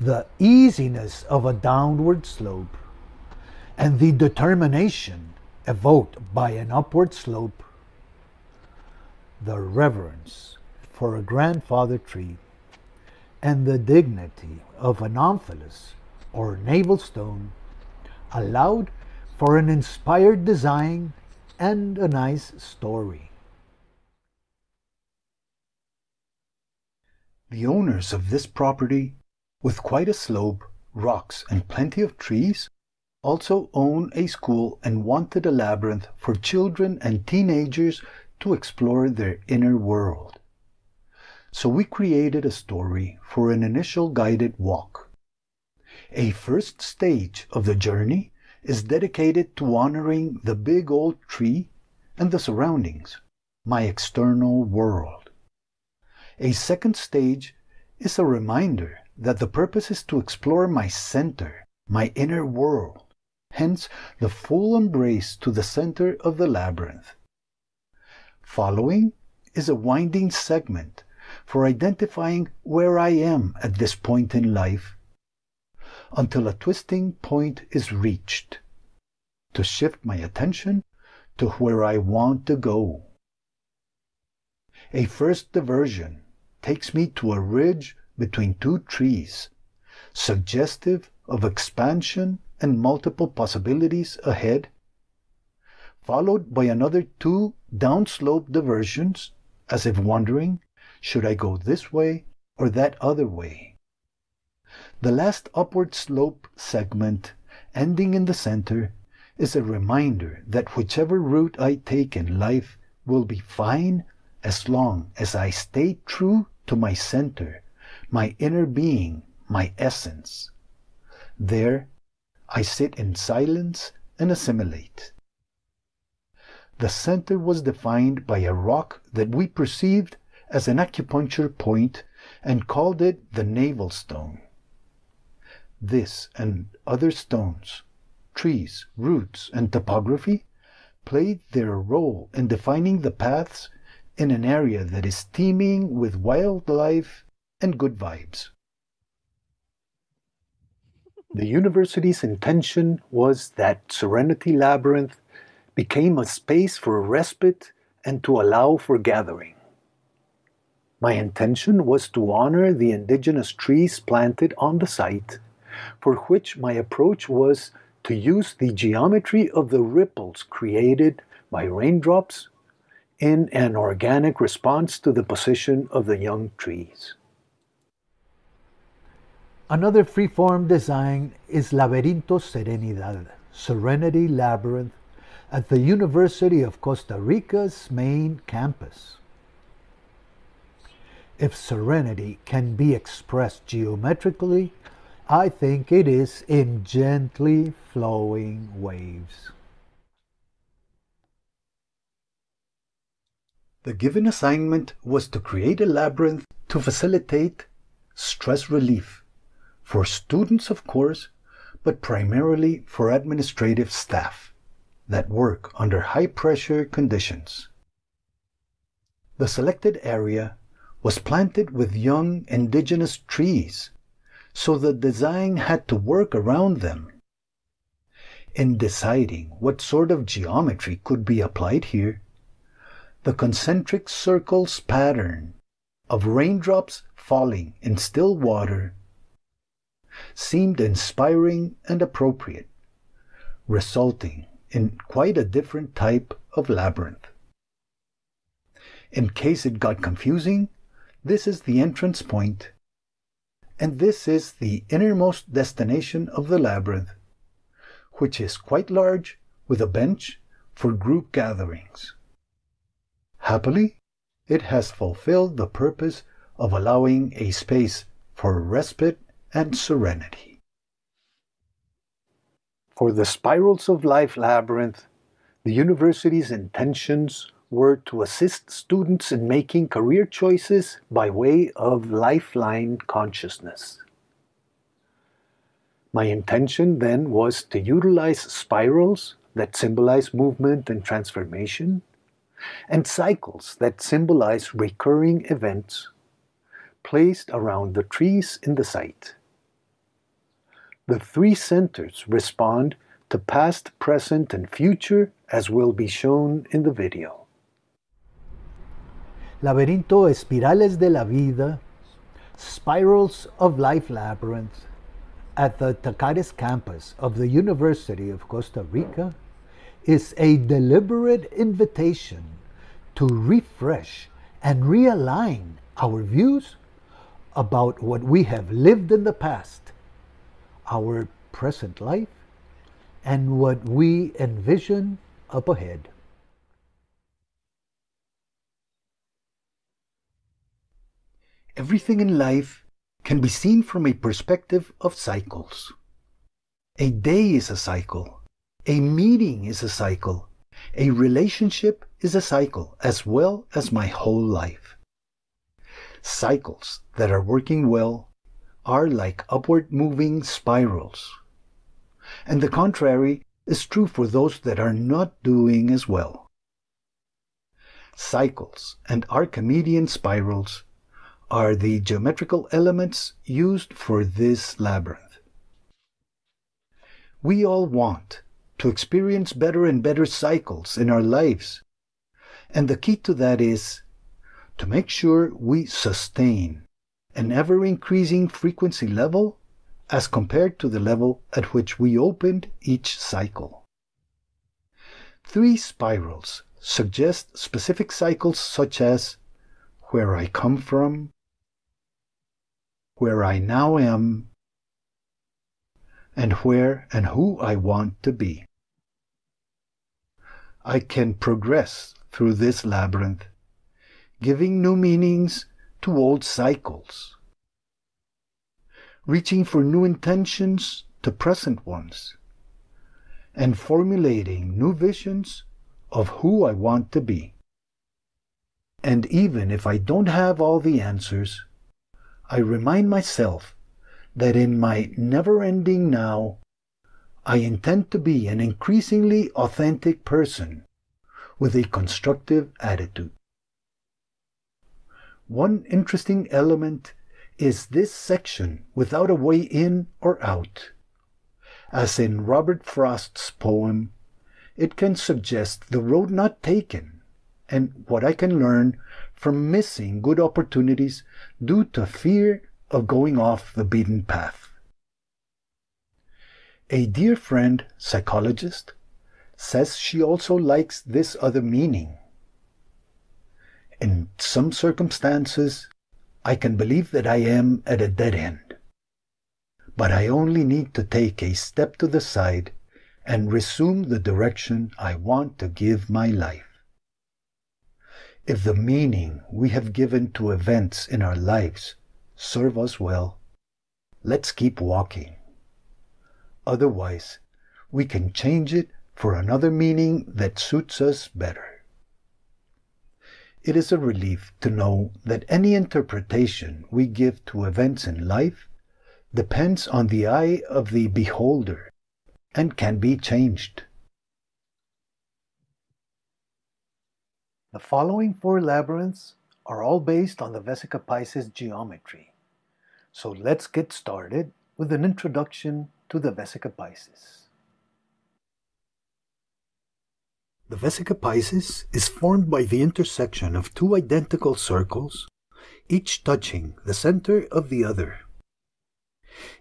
S3: the easiness of a downward slope, and the determination evoked by an upward slope, the reverence for a grandfather tree, and the dignity of an omphalos or navel stone allowed for an inspired design and a nice story. The owners of this property, with quite a slope, rocks, and plenty of trees, also own a school and wanted a labyrinth for children and teenagers to explore their inner world. So we created a story for an initial guided walk. A first stage of the journey is dedicated to honoring the big old tree and the surroundings, my external world. A second stage is a reminder that the purpose is to explore my center, my inner world, hence the full embrace to the center of the labyrinth. Following is a winding segment for identifying where I am at this point in life, until a twisting point is reached, to shift my attention to where I want to go. A first diversion takes me to a ridge between two trees, suggestive of expansion and multiple possibilities ahead, followed by another two downslope diversions, as if wondering, should I go this way or that other way? The last upward slope segment, ending in the center, is a reminder that whichever route I take in life will be fine as long as I stay true to my center, my inner being, my essence. There, I sit in silence and assimilate. The center was defined by a rock that we perceived as an acupuncture point and called it the navel stone. This and other stones, trees, roots, and topography played their role in defining the paths in an area that is teeming with wildlife and good vibes. The university's intention was that Serenity Labyrinth became a space for respite and to allow for gathering. My intention was to honor the indigenous trees planted on the site, for which my approach was to use the geometry of the ripples created by raindrops in an organic response to the position of the young trees.
S4: Another freeform design is Laverinto Serenidad, Serenity Labyrinth, at the University of Costa Rica's main campus. If serenity can be expressed geometrically, I think it is in gently flowing waves.
S3: The given assignment was to create a labyrinth to facilitate stress relief for students, of course, but primarily for administrative staff that work under high-pressure conditions. The selected area was planted with young indigenous trees, so the design had to work around them. In deciding what sort of geometry could be applied here, the concentric circles pattern of raindrops falling in still water seemed inspiring and appropriate, resulting in quite a different type of labyrinth. In case it got confusing, this is the entrance point, and this is the innermost destination of the labyrinth, which is quite large with a bench for group gatherings. Happily, it has fulfilled the purpose of allowing a space for respite and serenity.
S1: For the Spirals of Life Labyrinth, the university's intentions were to assist students in making career choices by way of lifeline consciousness. My intention then was to utilize spirals that symbolize movement and transformation, and cycles that symbolize recurring events placed around the trees in the site. The three centers respond to past, present, and future, as will be shown in the video.
S4: Laverinto Espirales de la Vida, Spirals of Life Labyrinth, at the Tacares campus of the University of Costa Rica, is a deliberate invitation to refresh and realign our views about what we have lived in the past, our present life, and what we envision up ahead.
S3: Everything in life can be seen from a perspective of cycles. A day is a cycle. A meeting is a cycle. A relationship is a cycle, as well as my whole life. Cycles that are working well are like upward moving spirals. And the contrary is true for those that are not doing as well. Cycles and Archimedean spirals are the geometrical elements used for this labyrinth. We all want to experience better and better cycles in our lives, and the key to that is to make sure we sustain an ever-increasing frequency level as compared to the level at which we opened each cycle. 3 spirals suggest specific cycles such as where I come from, where I now am, and where and who I want to be. I can progress through this labyrinth, giving new meanings to old cycles, reaching for new intentions to present ones, and formulating new visions of who I want to be. And even if I don't have all the answers, I remind myself that in my never-ending now, I intend to be an increasingly authentic person with a constructive attitude. One interesting element is this section without a way in or out. As in Robert Frost's poem, it can suggest the road not taken and what I can learn from missing good opportunities due to fear of going off the beaten path. A dear friend, psychologist, says she also likes this other meaning. In some circumstances, I can believe that I am at a dead end, but I only need to take a step to the side and resume the direction I want to give my life. If the meaning we have given to events in our lives serve us well, let's keep walking. Otherwise, we can change it for another meaning that suits us better. It is a relief to know that any interpretation we give to events in life depends on the eye of the beholder and can be changed.
S4: The following 4 labyrinths are all based on the Vesica Pisces geometry. So let's get started with an introduction to the Vesica Pisces. The Vesica Pisces is formed by the intersection of 2 identical circles, each touching the center of the other.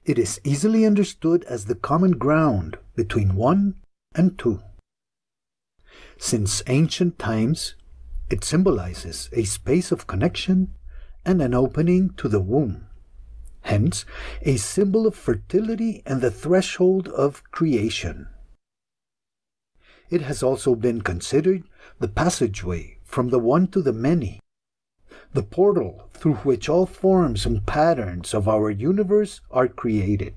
S4: It is easily understood as the common ground between 1 and 2. Since ancient times, it symbolizes a space of connection and an opening to the womb, hence a symbol of fertility and the threshold of creation. It has also been considered the passageway from the one to the many, the portal through which all forms and patterns of our universe are created.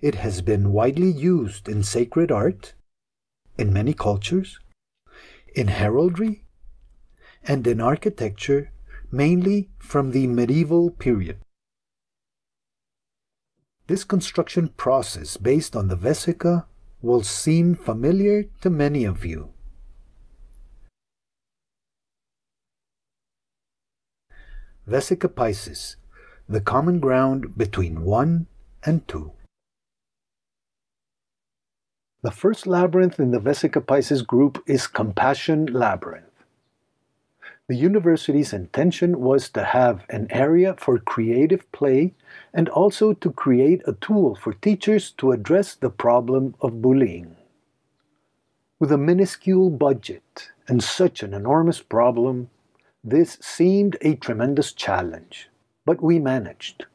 S4: It has been widely used in sacred art, in many cultures, in heraldry, and in architecture, mainly from the medieval period. This construction process based on the Vesica will seem familiar to many of you. Vesica Pisces, the common ground between 1 and 2. The first labyrinth in the Vesica Pisces group is Compassion Labyrinth. The university's intention was to have an area for creative play and also to create a tool for teachers to address the problem of bullying. With a minuscule budget and such an enormous problem, this seemed a tremendous challenge, but we managed.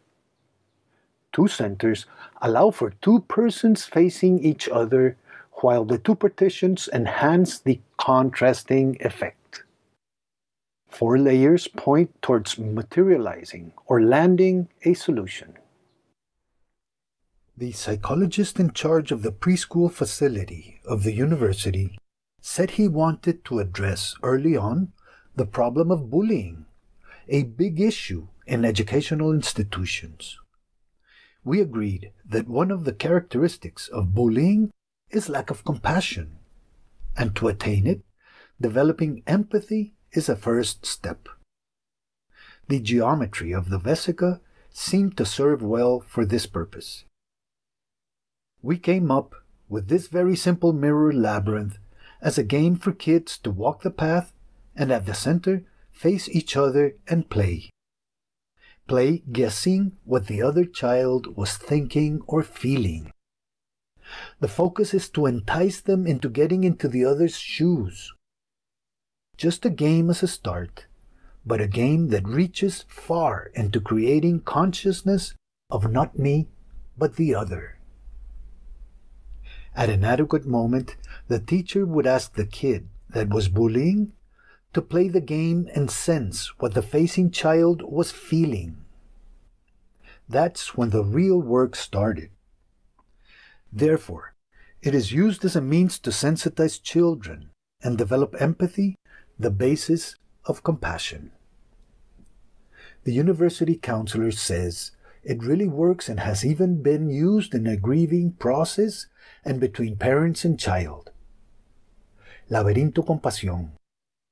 S4: 2 centers allow for 2 persons facing each other, while the 2 partitions enhance the contrasting effect. 4 layers point towards materializing or landing a solution. The psychologist in charge of the preschool facility of the university said he wanted to address early on the problem of bullying, a big issue in educational institutions. We agreed that one of the characteristics of bullying is lack of compassion, and to attain it, developing empathy is a first step. The geometry of the Vesica seemed to serve well for this purpose. We came up with this very simple mirror labyrinth as a game for kids to walk the path and at the center face each other and play. Play guessing what the other child was thinking or feeling. The focus is to entice them into getting into the other's shoes. Just a game as a start, but a game that reaches far into creating consciousness of not me, but the other. At an adequate moment, the teacher would ask the kid that was bullying to play the game and sense what the facing child was feeling. That's when the real work started. Therefore, it is used as a means to sensitize children and develop empathy, the basis of compassion. The university counselor says it really works and has even been used in a grieving process and between parents and child. Laverinto con pasión.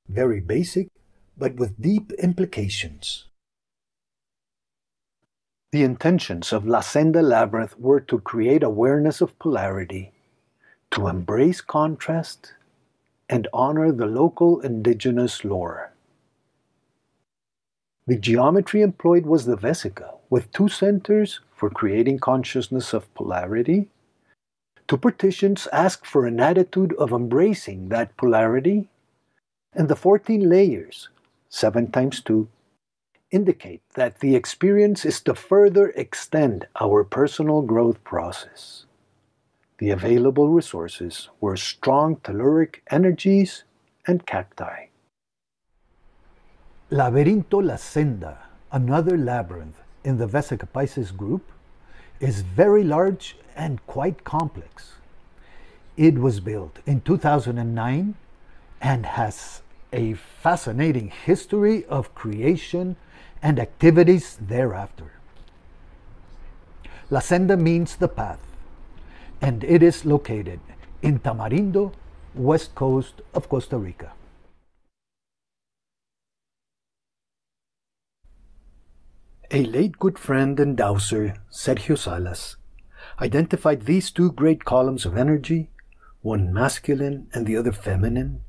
S4: Very basic, but with deep implications.
S3: The intentions of La Senda Labyrinth were to create awareness of polarity, to embrace contrast, and honor the local indigenous lore. The geometry employed was the Vesica, with 2 centers for creating consciousness of polarity. 2 partitions ask for an attitude of embracing that polarity, and the 14 layers, 7 times 2, indicate that the experience is to further extend our personal growth process. The available resources were strong telluric energies and cacti.
S4: Laverinto La Senda, another labyrinth in the Vesica Pisces group, is very large and quite complex. It was built in 2009 and has a fascinating history of creation and activities thereafter. La Senda means the path, and it is located in Tamarindo, west coast of Costa Rica.
S3: A late good friend and dowser, Sergio Salas, identified these 2 great columns of energy, one masculine and the other feminine,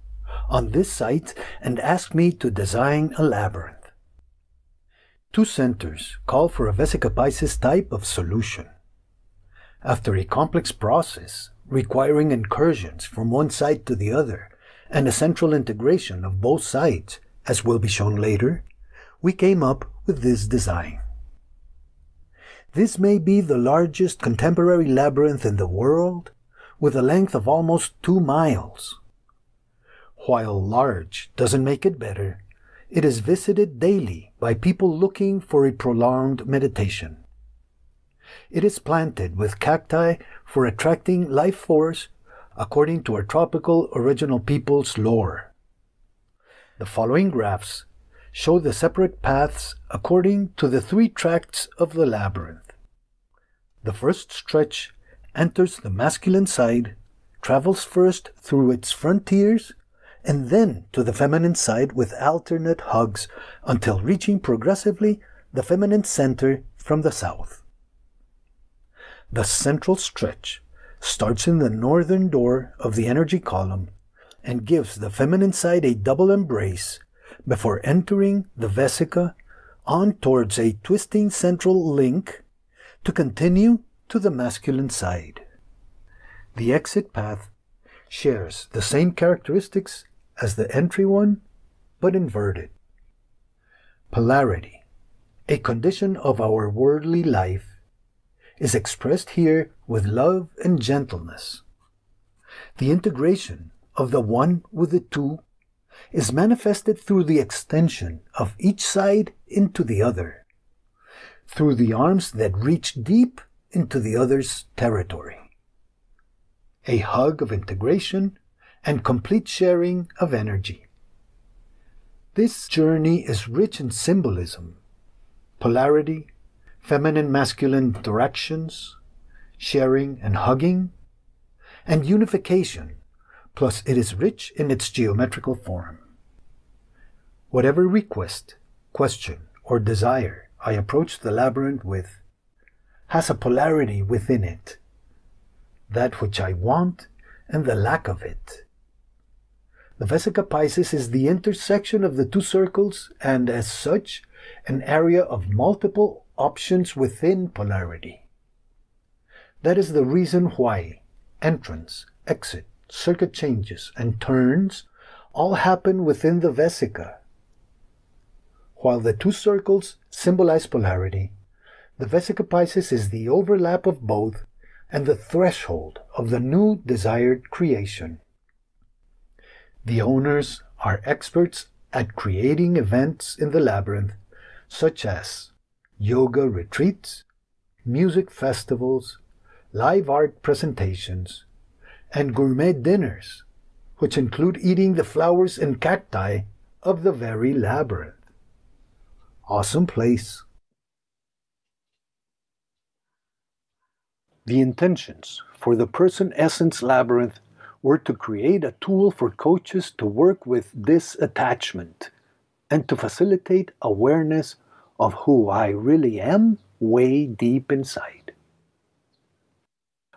S3: on this site and asked me to design a labyrinth. 2 centers call for a Vesica Pisces type of solution. After a complex process requiring incursions from one side to the other and a central integration of both sides, as will be shown later, we came up with this design. This may be the largest contemporary labyrinth in the world, with a length of almost 2 miles. While large doesn't make it better, it is visited daily by people looking for a prolonged meditation. It is planted with cacti for attracting life force according to our tropical original peoples' lore. The following graphs show the separate paths according to the 3 tracts of the labyrinth. The first stretch enters the masculine side, travels first through its frontiers, and then to the feminine side with alternate hugs until reaching progressively the feminine center from the south. The central stretch starts in the northern door of the energy column and gives the feminine side a double embrace before entering the Vesica on towards a twisting central link to continue to the masculine side. The exit path shares the same characteristics as the entry one, but inverted. Polarity, a condition of our worldly life, is expressed here with love and gentleness. The integration of the one with the 2 is manifested through the extension of each side into the other, through the arms that reach deep into the other's territory. A hug of integration and complete sharing of energy. This journey is rich in symbolism, polarity, feminine-masculine interactions, sharing and hugging, and unification, plus it is rich in its geometrical form. Whatever request, question, or desire I approach the labyrinth with has a polarity within it, that which I want and the lack of it. The Vesica Pisces is the intersection of the 2 circles and, as such, an area of multiple options within polarity. That is the reason why entrance, exit, circuit changes, and turns all happen within the Vesica. While the 2 circles symbolize polarity, the Vesica Pisces is the overlap of both and the threshold of the new desired creation. The owners are experts at creating events in the labyrinth, such as yoga retreats, music festivals, live art presentations, and gourmet dinners, which include eating the flowers and cacti of the very labyrinth. Awesome place. The intentions for the Person Essence Labyrinth were to create a tool for coaches to work with this attachment and to facilitate awareness of who I really am way deep inside.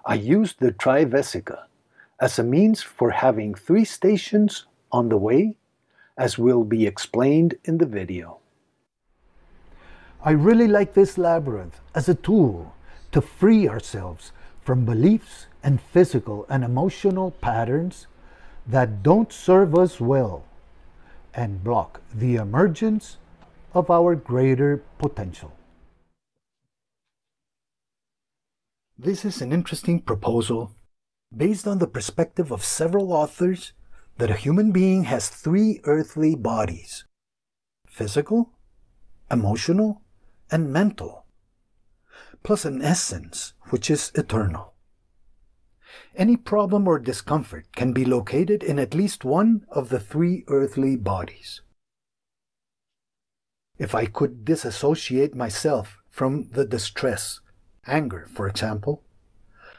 S3: I used the Vesica as a means for having 3 stations on the way, as will be explained in the video.
S4: I really like this labyrinth as a tool to free ourselves from beliefs and physical and emotional patterns that don't serve us well and block the emergence of our greater potential. This is an interesting proposal based on the perspective of several authors that a human being has 3 earthly bodies: physical, emotional, and mental, plus an essence which is eternal. Any problem or discomfort can be located in at least one of the 3 earthly bodies. If I could disassociate myself from the distress, anger, for example,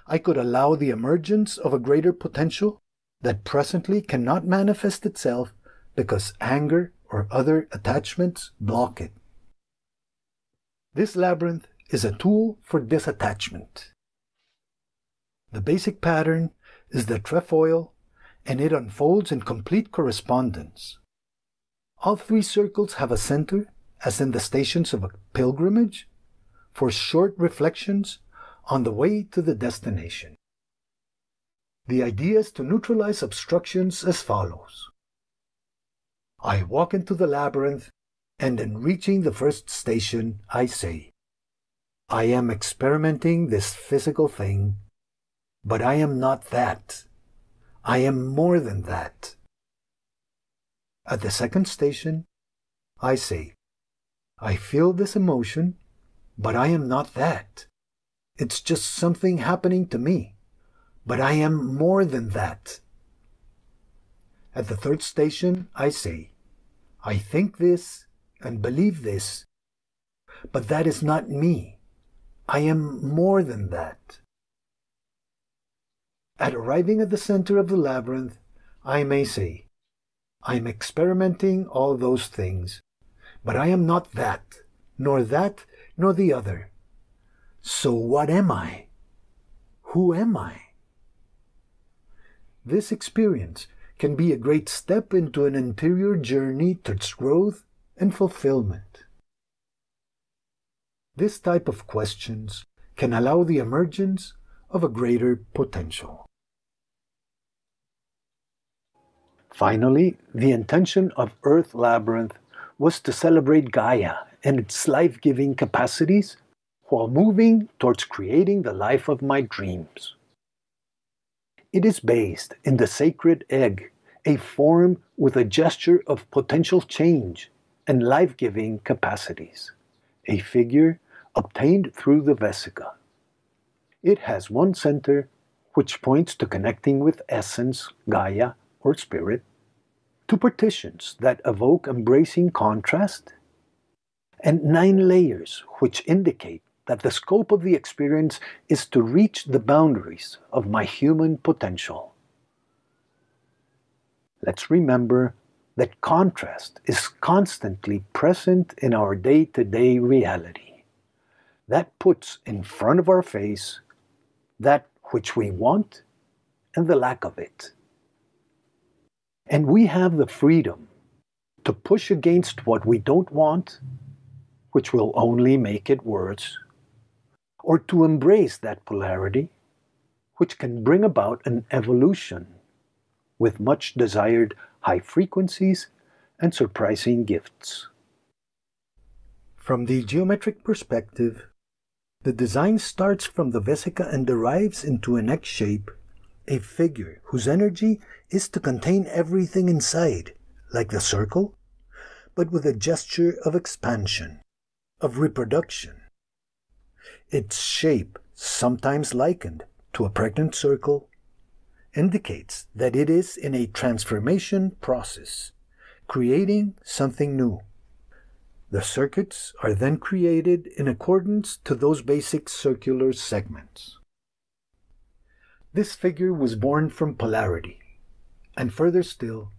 S4: I could allow the emergence of a greater potential that presently cannot manifest itself because anger or other attachments block it. This labyrinth is a tool for disattachment. The basic pattern is the trefoil, and it unfolds in complete correspondence. All 3 circles have a center, as in the stations of a pilgrimage, for short reflections on the way to the destination. The idea is to neutralize obstructions as follows. I walk into the labyrinth, and in reaching the first station, I say, I am experimenting this physical thing, but I am not that. I am more than that. At the second station, I say, I feel this emotion, but I am not that. It's just something happening to me, but I am more than that. At the third station, I say, I think this and believe this, but that is not me. I am more than that. At arriving at the center of the labyrinth, I may say, I am experimenting all those things, but I am not that, nor the other. So what am I? Who am I? This experience can be a great step into an interior journey towards growth and fulfillment. This type of questions can allow the emergence of a greater potential.
S3: Finally, the intention of Earth Labyrinth was to celebrate Gaia and its life-giving capacities while moving towards creating the life of my dreams. It is based in the sacred egg, a form with a gesture of potential change and life-giving capacities, a figure obtained through the Vesica. It has one center, which points to connecting with essence, Gaia, or spirit, 2 partitions that evoke embracing contrast, and 9 layers which indicate that the scope of the experience is to reach the boundaries of my human potential. Let's remember that contrast is constantly present in our day-to-day reality. That puts in front of our face that which we want and the lack of it. And we have the freedom to push against what we don't want, which will only make it worse, or to embrace that polarity, which can bring about an evolution with much desired high frequencies and surprising gifts.
S4: From the geometric perspective, the design starts from the Vesica and derives into an X shape, a figure whose energy is to contain everything inside, like the circle, but with a gesture of expansion, of reproduction. Its shape, sometimes likened to a pregnant circle, indicates that it is in a transformation process, creating something new. The circuits are then created in accordance to those basic circular segments. This figure was born from polarity, and further still,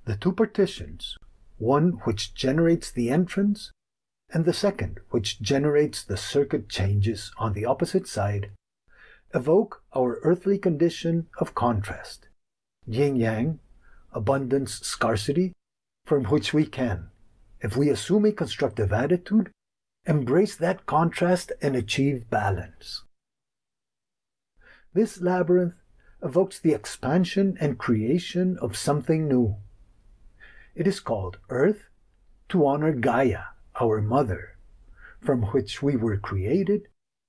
S4: the 2 partitions, one which generates the entrance
S3: and the second, which generates the circuit changes on the opposite side, evoke our earthly condition of contrast, yin-yang, abundance, scarcity, from which we can, if we assume a constructive attitude, embrace that contrast and achieve balance. This labyrinth evokes the expansion and creation of something new. It is called Earth to honor Gaia, our mother, from which we were created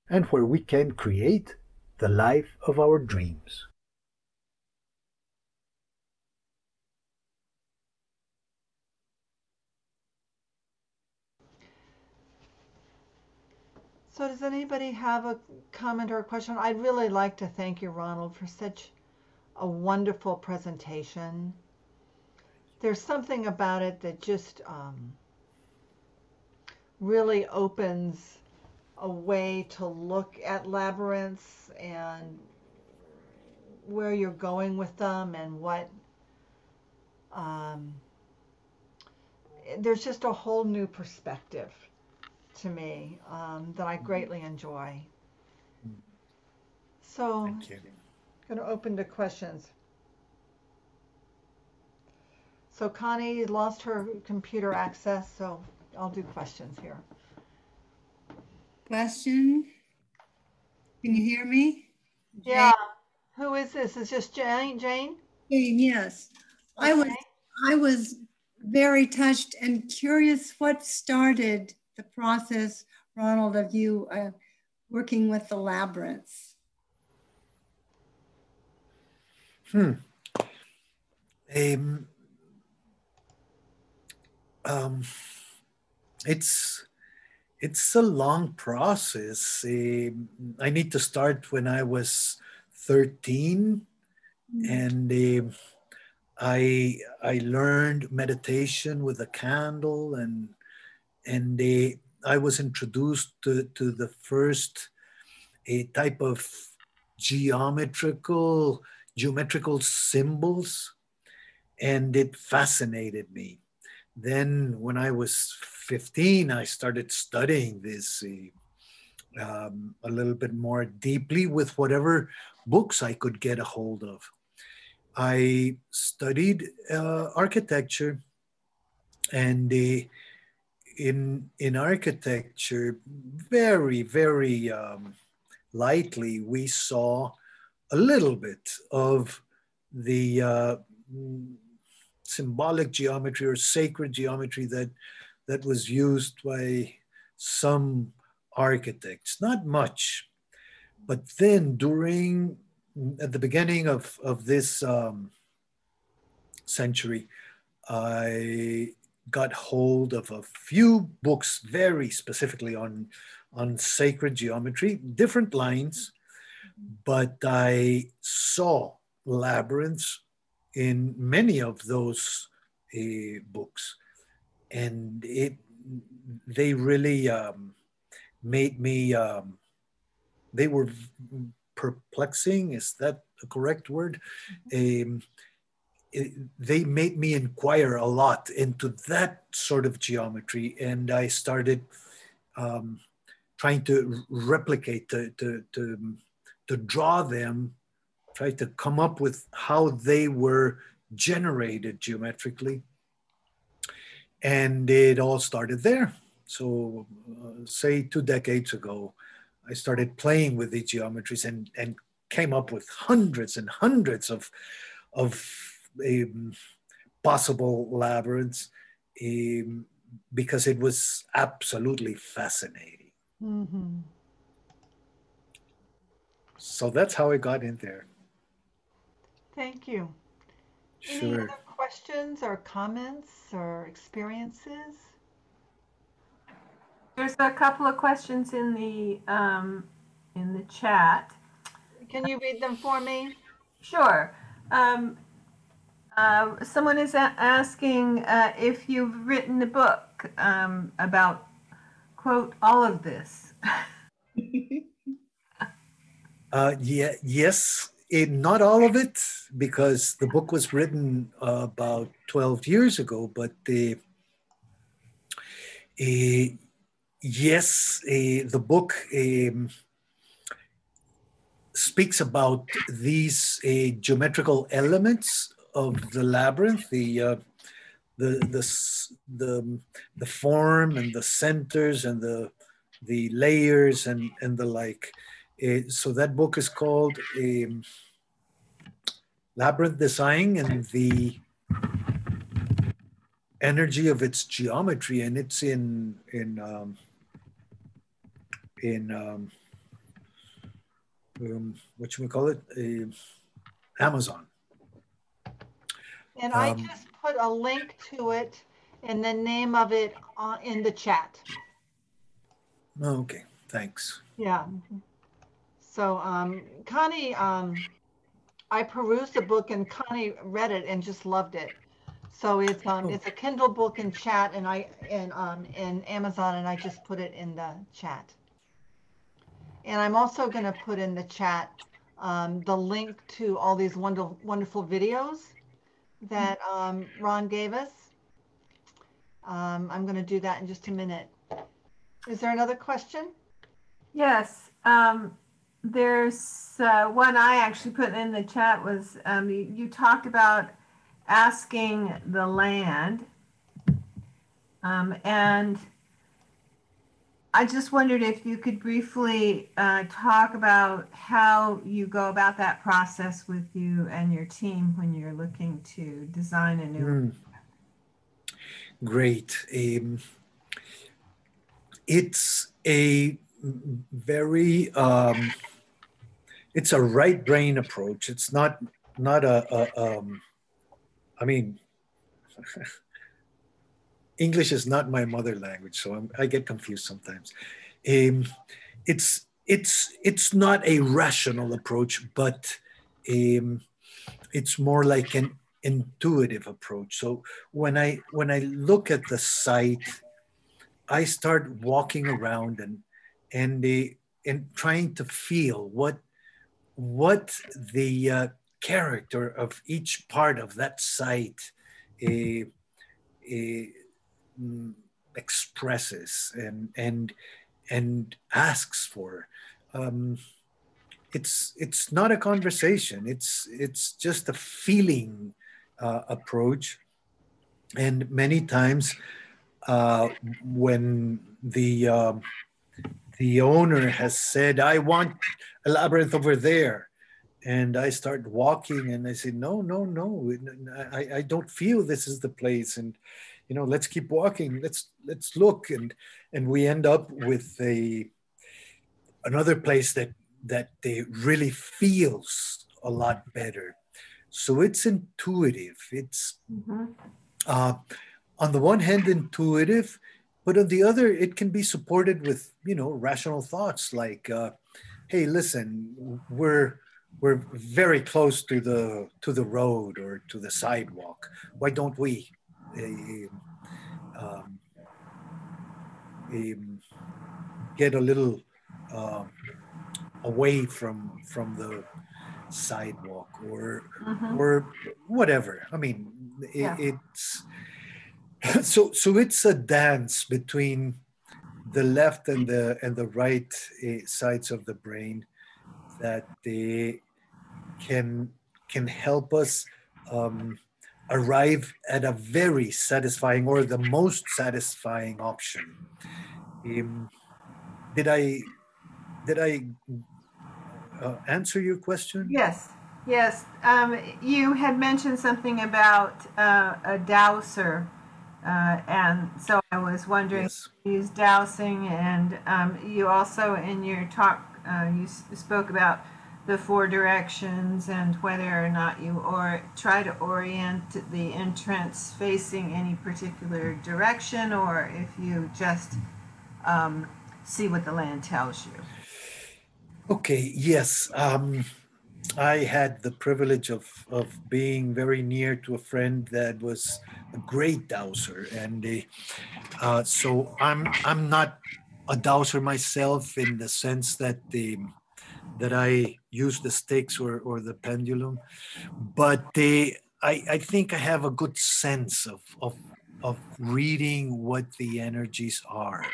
S3: and where we can create the life of our dreams.
S2: So does anybody have a comment or a question? I'd really like to thank you, Ronald, for such a wonderful presentation. There's something about it that just really opens a way to look at labyrinths and where you're going with them and what there's just a whole new perspective to me that I greatly enjoy. So I'm going to open to questions. So Connie lost her computer access, so I'll do questions here.
S5: Question? Can you hear me?
S2: Yeah. Who is this? Is this Jane? Jane?
S5: Jane, yes.
S2: Okay.
S5: I was very touched and curious what started the process, Ronald, of you working with the labyrinths.
S1: It's a long process. I need to start when I was 13, and I learned meditation with a candle, and I was introduced to the first type of geometrical symbols, and it fascinated me. Then when I was 15, I started studying this a little bit more deeply with whatever books I could get a hold of. I studied architecture, and in architecture, very, very lightly, we saw a little bit of the symbolic geometry or sacred geometry that was used by some architects. Not much. But then at the beginning of this century, I got hold of a few books very specifically on sacred geometry, different lines, but I saw labyrinths in many of those books, and they really made me, they were perplexing, is that a correct word? They made me inquire a lot into that sort of geometry, and I started trying to replicate, to draw them, try to come up with how they were generated geometrically. And it all started there. So say 2 decades ago, I started playing with the geometries and came up with hundreds and hundreds of possible labyrinths because it was absolutely fascinating.
S2: Mm-hmm.
S1: So that's how I got in there.
S2: Thank you.
S1: Sure.
S2: Any other questions or comments or experiences?
S6: There's a couple of questions in the chat.
S2: Can you read them for me?
S6: Sure. Someone is asking if you've written a book about, quote, all of this.
S1: Yes, not all of it, because the book was written about 12 years ago, but yes, the book speaks about these geometrical elements of the labyrinth, the form and the centers and the layers and the like. So that book is called Labyrinth Design and the Energy of its Geometry, and it's in what should we call it? Amazon.
S2: And I just put a link to it and the name of it in the chat.
S1: Okay, thanks.
S2: Yeah. So Connie, I perused the book and Connie read it and just loved it. So it's a Kindle book in chat and in Amazon, and I just put it in the chat. And I'm also going to put in the chat the link to all these wonderful videos that Ron gave us. I'm going to do that in just a minute. Is there another question?
S6: Yes. There's one I actually put in the chat was you talked about asking the land. And I just wondered if you could briefly talk about how you go about that process with you and your team when you're looking to design a new.
S1: Great. It's a very, it's a right brain approach. It's not I mean, English is not my mother language, so I get confused sometimes. It's not a rational approach, but it's more like an intuitive approach. So when I look at the site, I start walking around and trying to feel what the character of each part of that site expresses and asks for. It's not a conversation. It's just a feeling approach, and many times when the owner has said, "I want a labyrinth over there," and I start walking and I say, no, I don't feel this is the place. And, let's keep walking. Let's look. And we end up with another place that really feels a lot better. So it's intuitive. It's on the one hand intuitive, but on the other, it can be supported with, rational thoughts like, hey, listen, we're very close to the road or to the sidewalk. Why don't we get a little away from the sidewalk or whatever? I mean, it's so it's a dance between the left and the right sides of the brain that they can help us arrive at a very satisfying or the most satisfying option. Did I answer your question?
S6: Yes. You had mentioned something about a dowser, and so I was wondering,
S1: Yes.
S6: if you use dowsing, and you also in your talk you spoke about the 4 directions and whether or not you try to orient the entrance facing any particular direction, or if you just see what the land tells you.
S1: Okay, yes. I had the privilege of being very near to a friend that was a great dowser, and so I'm not a dowser myself in the sense that that I use the sticks or the pendulum, but I think I have a good sense of reading what the energies are.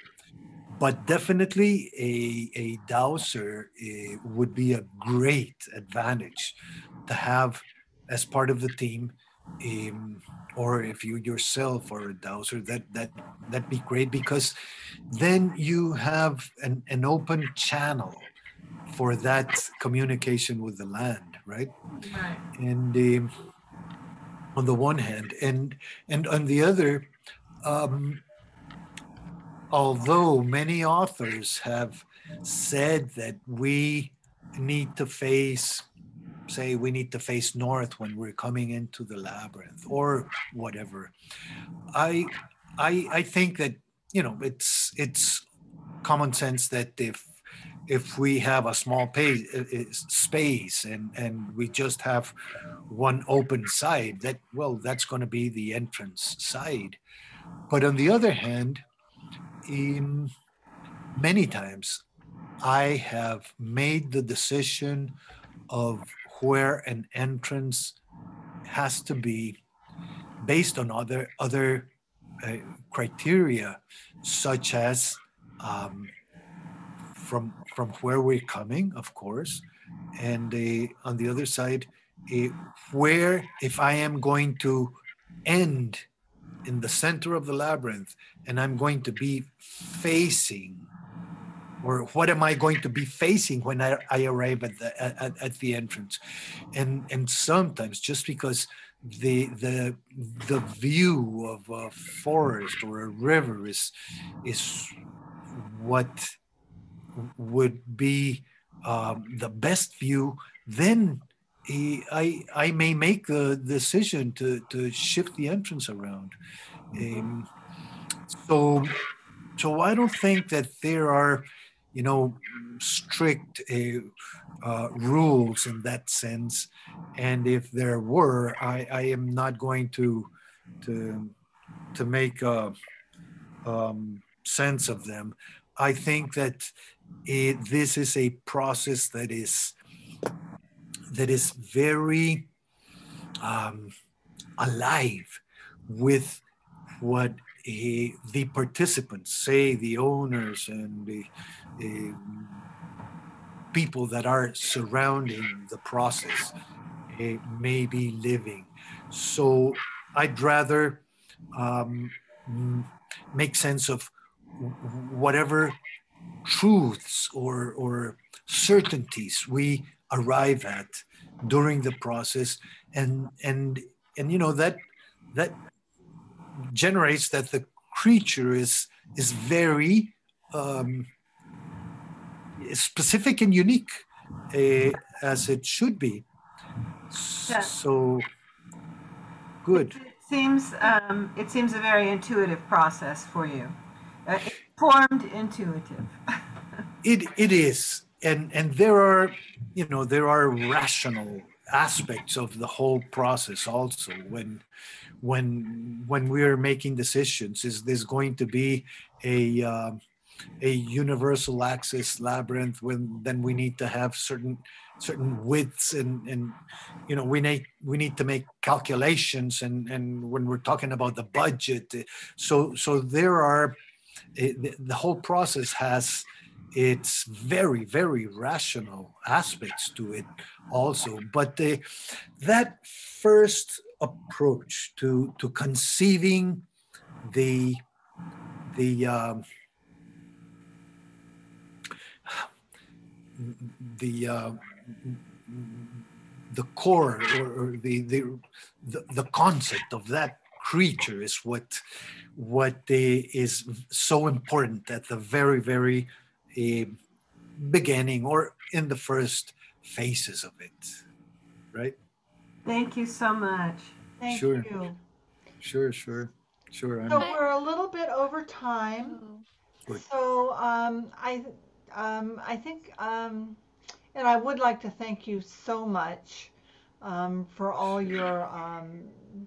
S1: but definitely a dowser would be a great advantage to have as part of the team, or if you yourself are a dowser, that'd be great, because then you have an open channel for that communication with the land, right?
S6: Right.
S1: And on the one hand, and on the other, um, although many authors have said that we need to face, say, we need to face north when we're coming into the labyrinth or whatever, I I think that, you know, it's common sense that if we have a small space and we just have one open side, that, well, that's going to be the entrance side. But on the other hand, in many times I have made the decision of where an entrance has to be based on other uh, criteria, such as um, from where we're coming, of course, and on the other side, where, if I am going to end in the center of the labyrinth and I'm going to be facing, or what am I going to be facing when I arrive at the entrance? And sometimes, just because the view of a forest or a river is what would be the best view, then I may make the decision to shift the entrance around. Um, so so I don't think that there are, you know, strict rules in that sense. And if there were, I am not going to to make sense of them. I think that this is a process that is very alive with what the participants, say the owners and the people that are surrounding the process, may be living. So I'd rather make sense of whatever truths or certainties we arrive at during the process, and you know, that generates that the creature is very specific and unique, as it should be.
S6: Yeah.
S1: So good.
S6: It seems a very intuitive process for you. Informed, intuitive.
S1: It is, and there are, you know, there are rational aspects of the whole process also. When we're making decisions, is this going to be a universal access labyrinth, when then we need to have certain widths, and you know, we need to make calculations, and when we're talking about the budget, so there are the whole process has its very, very rational aspects to it also. But that first approach to conceiving the the uh, the core, or the concept of that creature is what is so important at the very, very beginning, or in the first phases of it, right?
S6: Thank you so much.
S2: Thank
S1: Sure.
S2: you.
S1: Sure.
S2: So we're a little bit over time.
S1: Good.
S2: So I think, and I would like to thank you so much for all your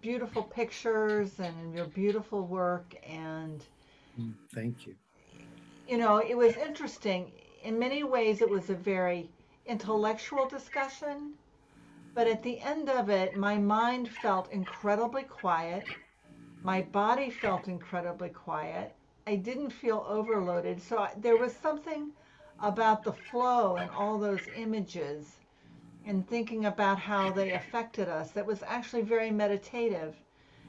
S2: beautiful pictures and your beautiful work. And,
S1: Thank you.
S2: you know, it was interesting. In many ways, it was a very intellectual discussion. But at the end of it, my mind felt incredibly quiet. My body felt incredibly quiet. I didn't feel overloaded. So there was something about the flow and all those images and thinking about how they affected us that was actually very meditative.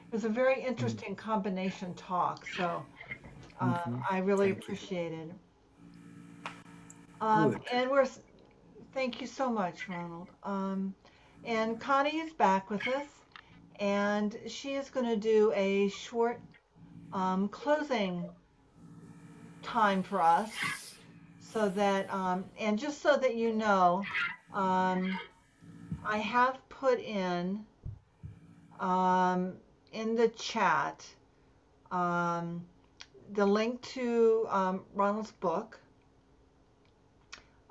S2: It was a very interesting combination talk. So I really
S1: Thank you.
S2: appreciated.
S1: Good.
S2: And thank you so much, Ronald. And Connie is back with us, and she is going to do a short closing time for us, so that, and just so that you know, I have put in the chat um, the link to Ronald's book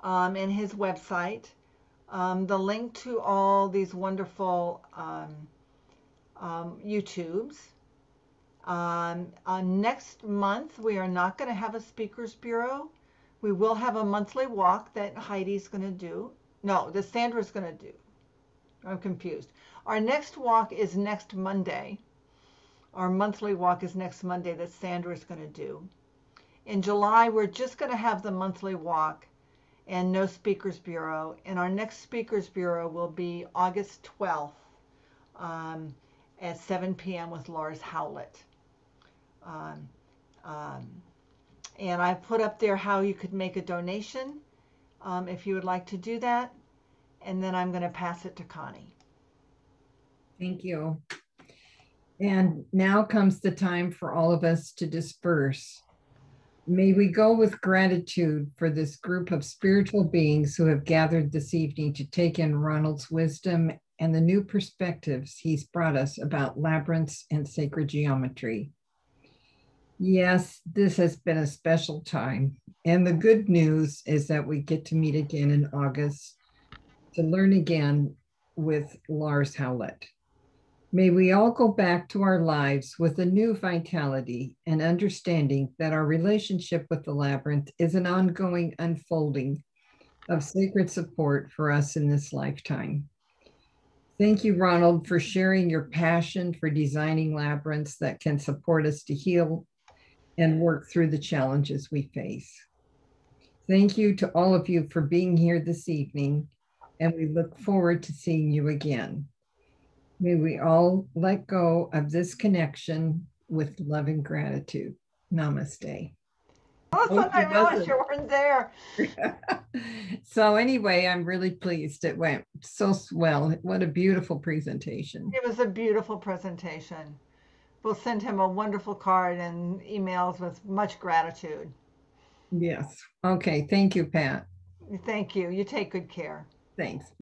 S2: and his website, the link to all these wonderful YouTubes. Next month, we are not going to have a speakers bureau. We will have a monthly walk that Heidi's going to do. No, that Sandra's going to do. I'm confused. Our next walk is next Monday. Our monthly walk is next Monday that Sandra's going to do. In July, we're just going to have the monthly walk and no speakers bureau. And our next speakers bureau will be August 12th at 7 p.m. with Lars Howlett. And I've put up there how you could make a donation if you would like to do that. And then I'm going to pass it to Connie.
S7: Thank you. And now comes the time for all of us to disperse. May we go with gratitude for this group of spiritual beings who have gathered this evening to take in Ronald's wisdom and the new perspectives he's brought us about labyrinths and sacred geometry. Yes, this has been a special time. And the good news is that we get to meet again in August to learn again with Lars Howlett. May we all go back to our lives with a new vitality and understanding that our relationship with the labyrinth is an ongoing unfolding of sacred support for us in this lifetime. Thank you, Ronald, for sharing your passion for designing labyrinths that can support us to heal and work through the challenges we face. Thank you to all of you for being here this evening, and we look forward to seeing you again. May we all let go of this connection with love and gratitude. Namaste.
S2: I realized you weren't there.
S7: So anyway, I'm really pleased. It went so well. What a beautiful presentation.
S2: It was a beautiful presentation. We'll send him a wonderful card and emails with much gratitude.
S7: Yes. Okay. Thank you, Pat.
S2: Thank you. You take good care.
S7: Thanks.